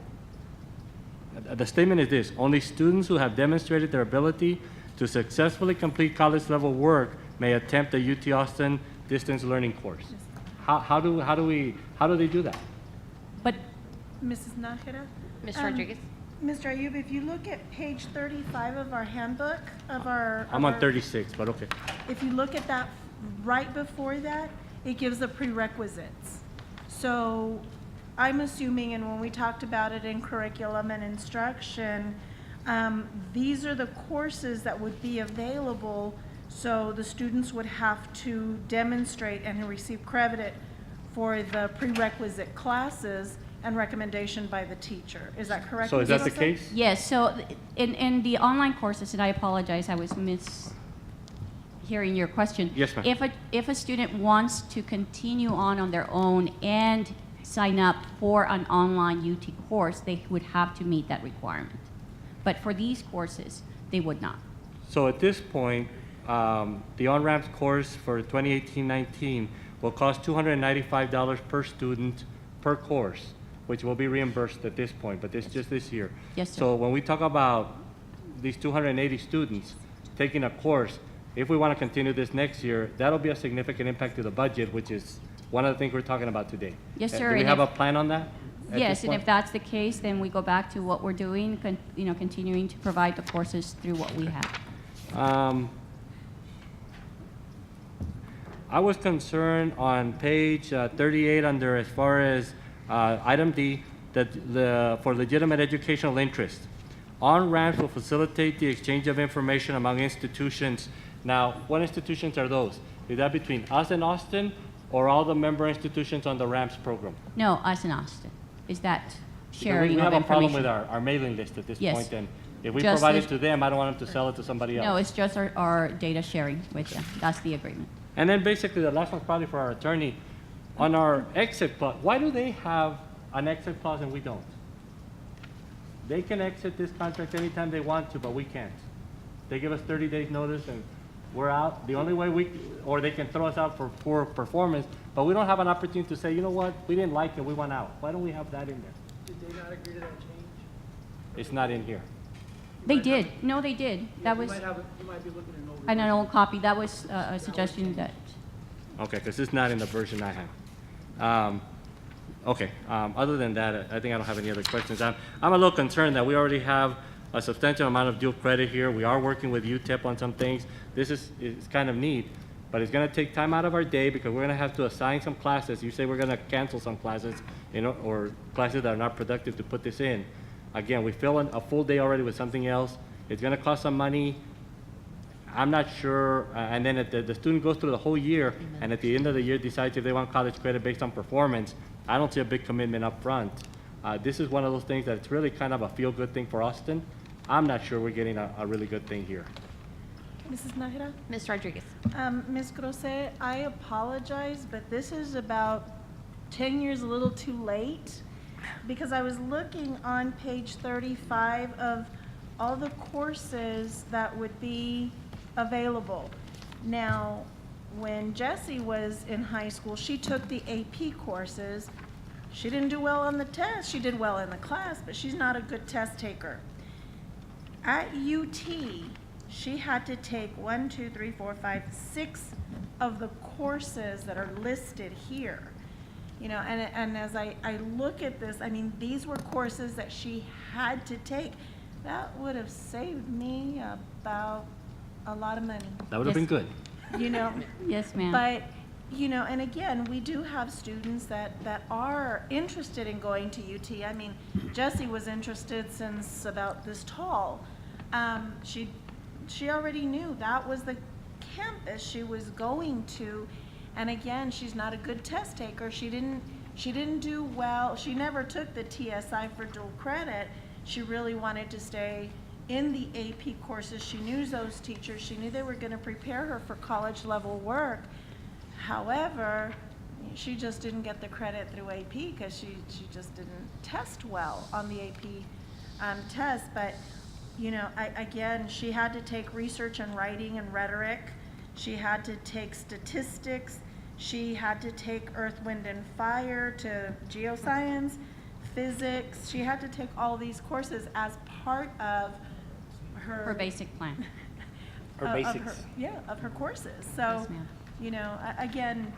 The statement is this: only students who have demonstrated their ability to successfully complete college-level work may attempt the UT Austin Distance Learning course. How do they do that? But Mrs. Nájera? Ms. Rodriguez? Mr. Ayub, if you look at page 35 of our handbook, I'm on 36, but okay. if you look at that, right before that, it gives the prerequisites. So I'm assuming, and when we talked about it in curriculum and instruction, these are the courses that would be available, so the students would have to demonstrate and receive credit for the prerequisite classes and recommendation by the teacher. Is that correct? So is Ms. that the Rosa? case? yes, so in the online courses, and I apologize, I was hearing your question. Yes, ma'am. If a student wants to continue on their own and sign up for an online UT course, they would have to meet that requirement. But for these courses, they would not. So at this point, the on-ramps course for 2018-19 will cost $295 per student per course, which will be reimbursed at this point, but it's just this year. Yes, sir. So when we talk about these 280 students taking a course, if we want to continue this next year, that'll be a significant impact to the budget, which is one of the things we're talking about today. Yes, Do sir, we and have if- a plan on that? at Yes, this and point? if that's the case, then we go back to what we're doing, continuing to provide the courses through what we have. I was concerned on page 38 under as far as item D, that for legitimate educational interest. On-ramps will facilitate the exchange of information among institutions. Now, what institutions are those? Is that between us and Austin, or all the member institutions on the ramps program? No, us in Austin. Is that Because sharing we of have a problem information? with our mailing list at this Yes. point, and if we Just provide this- it to them, I don't want them to sell it to somebody else. No, it's just our data sharing with them. That's the agreement. And then basically, the last one's probably for our attorney. On our exit clause, why do they have an exit clause and we don't? They can exit this contract anytime they want to, but we can't. They give us 30 days notice and we're out. The only way or they can throw us out for poor performance, but we don't have an opportunity to say, you know what, we didn't like it, we went out. Why don't we have that in there? Did they not agree to that change? It's not in here. They did. No, they did. That was, You might be looking at an old. an old copy. That was a suggestion that, Okay, because it's not in the version I have. Okay, other than that, I think I don't have any other questions. I'm a little concerned that we already have a substantial amount of dual credit here. We are working with UTEP on some things. This is kind of neat, but it's gonna take time out of our day because we're gonna have to assign some classes. You say we're gonna cancel some classes, you know, or classes that are not productive to put this in. Again, we fill in a full day already with something else. It's gonna cost some money. I'm not sure, and then if the student goes through the whole year, and at the end of the year decides if they want college credit based on performance, I don't see a big commitment up front. This is one of those things that it's really kind of a feel-good thing for Austin. I'm not sure we're getting a really good thing here. Mrs. Nájera? Ms. Rodriguez. Ms. Grosse, I apologize, but this is about 10 years a little too late, because I was looking on page 35 of all the courses that would be available. Now, when Jessie was in high school, she took the AP courses. She didn't do well on the test. She did well in the class, but she's not a good test taker. At UT, she had to take 6 of the courses that are listed here. You know, and as I look at this, I mean, these were courses that she had to take. That would have saved me about a lot of money, That would have been good. you know? yes, ma'am. But, you know, and again, we do have students that are interested in going to UT. I mean, Jessie was interested since about this tall. She already knew that was the campus she was going to. And again, she's not a good test taker. She didn't do well. She never took the TSI for dual credit. She really wanted to stay in the AP courses. She knew those teachers. She knew they were going to prepare her for college level work. However, she just didn't get the credit through AP because she just didn't test well on the AP test. But, you know, again, she had to take research and writing and rhetoric. She had to take statistics. She had to take earth, wind, and fire to geoscience, physics. She had to take all these courses as part of her basic plan. Her basics. Of her courses. So, Yes, ma'am. you know, again,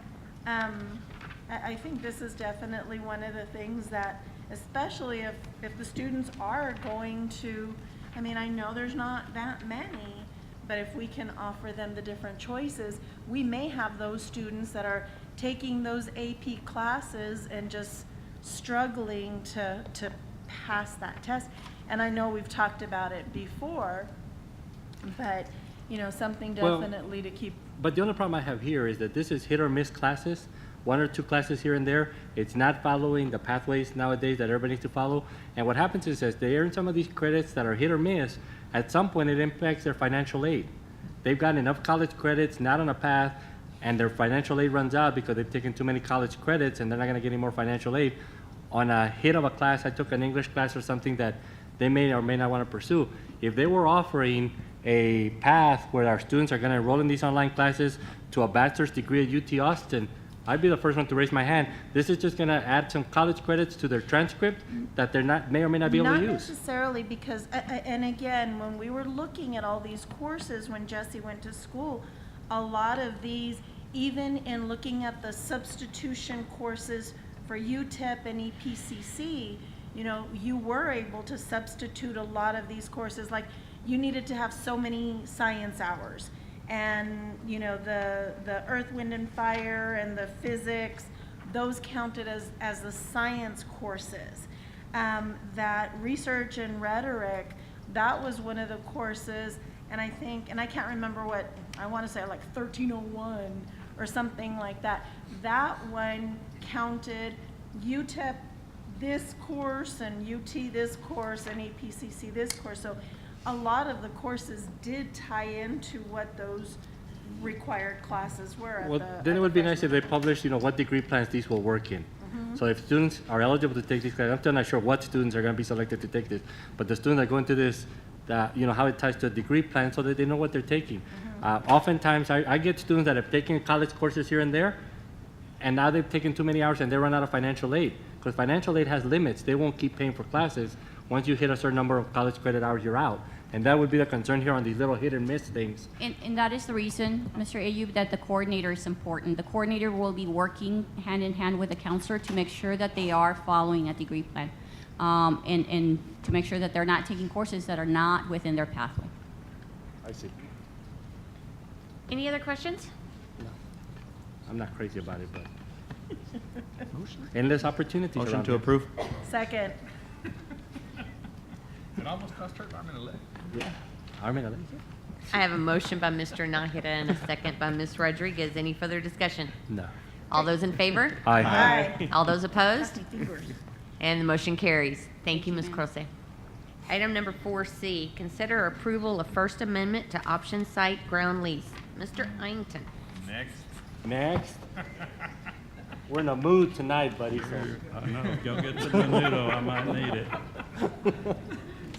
I think this is definitely one of the things that, especially if the students are going to, I mean, I know there's not that many, but if we can offer them the different choices, we may have those students that are taking those AP classes and just struggling to pass that test. And I know we've talked about it before, but, you know, something Well, definitely to keep. But the only problem I have here is that this is hit or miss classes, 1 or 2 classes here and there. It's not following the pathways nowadays that everybody needs to follow. And what happens is as they earn some of these credits that are hit or miss, at some point it impacts their financial aid. They've got enough college credits, not on a path, and their financial aid runs out because they've taken too many college credits and they're not gonna get any more financial aid. On a hit of a class, I took an English class or something that they may or may not wanna pursue. If they were offering a path where our students are gonna enroll in these online classes to a bachelor's degree at UT Austin, I'd be the first one to raise my hand. This is just gonna add some college credits to their transcript that they're not, may or may not be able to Not use. necessarily, because, and again, when we were looking at all these courses when Jessie went to school, a lot of these, even in looking at the substitution courses for UTEP and EPCC, you know, you were able to substitute a lot of these courses. Like, you needed to have so many science hours. And, you know, the earth, wind, and fire and the physics, those counted as the science courses. That research and rhetoric, that was one of the courses, and I think, and I can't remember what, I want to say like 1301 or something like that. That one counted UTEP this course and UT this course and EPCC this course. So a lot of the courses did tie into what those required classes were. Well, then it would be nice if they published, you know, what degree plans these will work in. So if students are eligible to take these classes, I'm still not sure what students are going to be selected to take this, but the students that go into this, that, you know, how it ties to a degree plan so that they know what they're taking. Oftentimes, I get students that have taken college courses here and there, and now they've taken too many hours and they run out of financial aid. Because financial aid has limits. They won't keep paying for classes. Once you hit a certain number of college credit hours, you're out. And that would be the concern here on these little hit and miss things. And that is the reason, Mr. Ayub, that the coordinator is important. The coordinator will be working hand in hand with the counselor to make sure that they are following a degree plan, and to make sure that they're not taking courses that are not within their pathway. I see. Any other questions? I'm not crazy about it, but endless opportunities Motion around to here. approve. Second. It almost cost her arm and a leg. Yeah. Armin, I like it. I have a motion by Mr. Nahida and a second by Ms. Rodriguez. Any further discussion? No. All those in favor? Aye. All those opposed? And the motion carries. Thank you, Ms. Croce. Item number 4C, consider approval of First Amendment to option site ground lease. Mr. Inkton. Next. We're in a mood tonight, buddy. So. I know, go get some menudo, I might need it.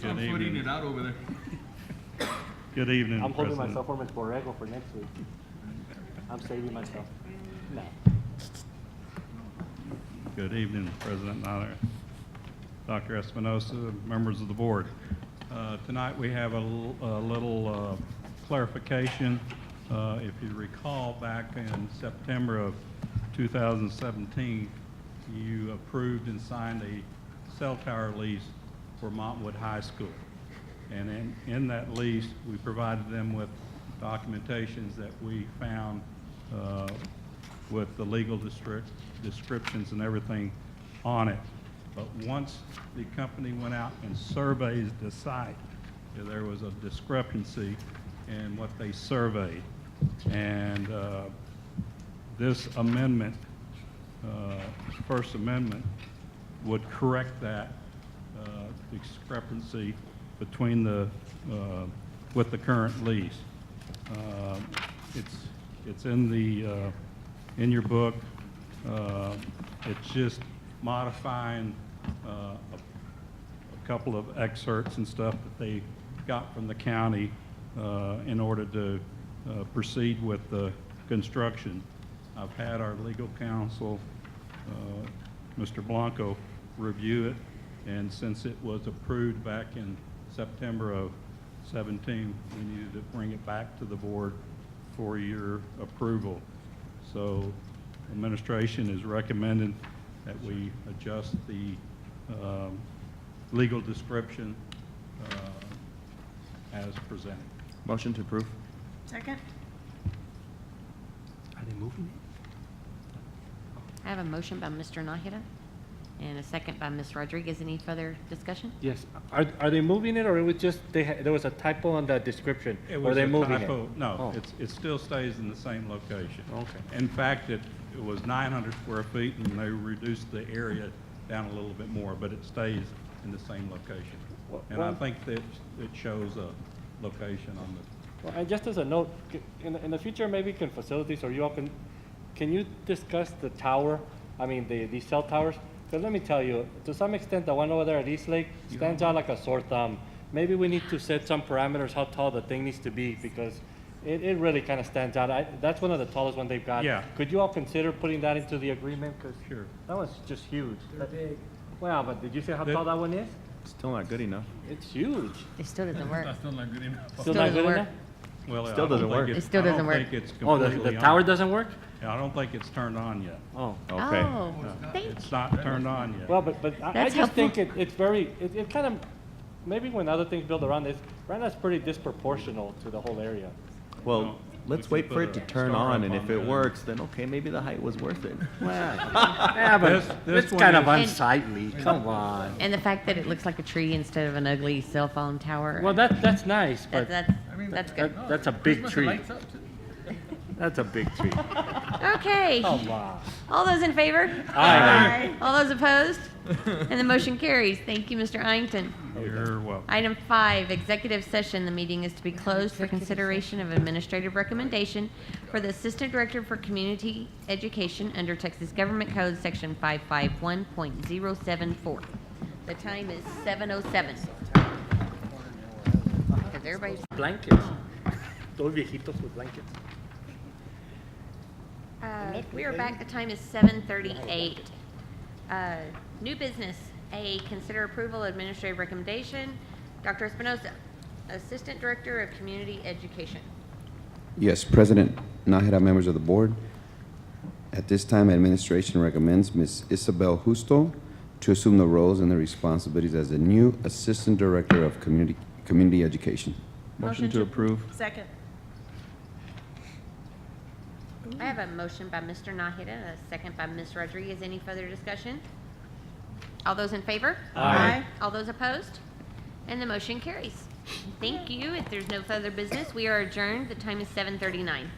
I'm Good putting evening. it out over there. Good evening, I'm holding President. myself for Ms. Borrego for next week. I'm saving myself. No. Good evening, President Nyler, Dr. Espinosa, members of the board. Tonight we have a little clarification. If you recall, back in September of 2017, you approved and signed a cell tower lease for Montwood High School. And in that lease, we provided them with documentations that we found with the legal descriptions and everything on it. But once the company went out and surveyed the site, there was a discrepancy in what they surveyed. And this amendment, First Amendment, would correct that discrepancy between the, with the current lease. It's in the, in your book. It's just modifying a couple of excerpts and stuff that they got from the county in order to proceed with the construction. I've had our legal counsel, Mr. Blanco, review it, and since it was approved back in September of 17, we needed to bring it back to the board for your approval. So administration is recommending that we adjust the legal description as presented. Motion to approve. Second. Are they moving it? I have a motion by Mr. Nahida and a second by Ms. Rodriguez. Any further discussion? Yes. Are they moving it, or it was just there was a typo on the description? It Or was they a moving typo. it? No, Oh. it still stays in the same location. Okay. In fact, it was 900 square feet, and they reduced the area down a little bit more, but it stays in the same location. And I think that it shows a location on the, Well, and just as a note, in the future, maybe can facilities, or you all can you discuss the tower? I mean, the cell towers? Because let me tell you, to some extent, the one over there at East Lake stands out like a sore thumb. Maybe we need to set some parameters how tall the thing needs to be, because it really kind of stands out. That's one of the tallest one they've got. Yeah. Could you all consider putting that into the agreement? Because Sure. that one's just huge. They're big. Well, but did you see how That- tall that one is? Still not good enough. It's huge. It still doesn't work. That's still not good enough. Still Still not doesn't good work. enough? well, I Still don't doesn't think work. it's- It still doesn't work. I don't think it's Oh, completely the on. tower doesn't work? Yeah, I don't think it's turned on yet. Oh. Okay. Oh, It's not turned on yet. Well, but I That's just think helpful. it's very, it kind of, maybe when other things build around this, right now it's pretty disproportional to the whole area. Well, No, let's we wait can for put it to a turn star on, up and on if it that. works, then okay, maybe the height was worth it. Yeah, but This it's one kind of is- unsightly, come on. and the fact that it looks like a tree instead of an ugly cell phone tower. Well, that's nice, but That's I mean, That's good. that's a big Christmas tree. lights up too. That's a big tree. Okay. Come on. All those in favor? Aye. All those opposed? And the motion carries. Thank you, Mr. Iington. You're welcome. Item 5, executive session. The meeting is to be closed for consideration of administrative recommendation for the Assistant Director for Community Education under Texas Government Code Section 551.074. The time is 7:07. Because everybody's... Blankets. Todos viejitos with blankets. We are back. The time is 7:38. New business. A, consider approval of administrative recommendation. Dr. Espinoza, Assistant Director of Community Education. Yes, President Nájera, members of the board. At this time, administration recommends Ms. Isabel Justo to assume the roles and the responsibilities as the new Assistant Director of Community Education. Motion to approve. Second. I have a motion by Mr. Nájera, a second by Ms. Rodriguez. Any further discussion? All those in favor? Aye. All those opposed? And the motion carries. Thank you. If there's no further business, we are adjourned. The time is 7:39.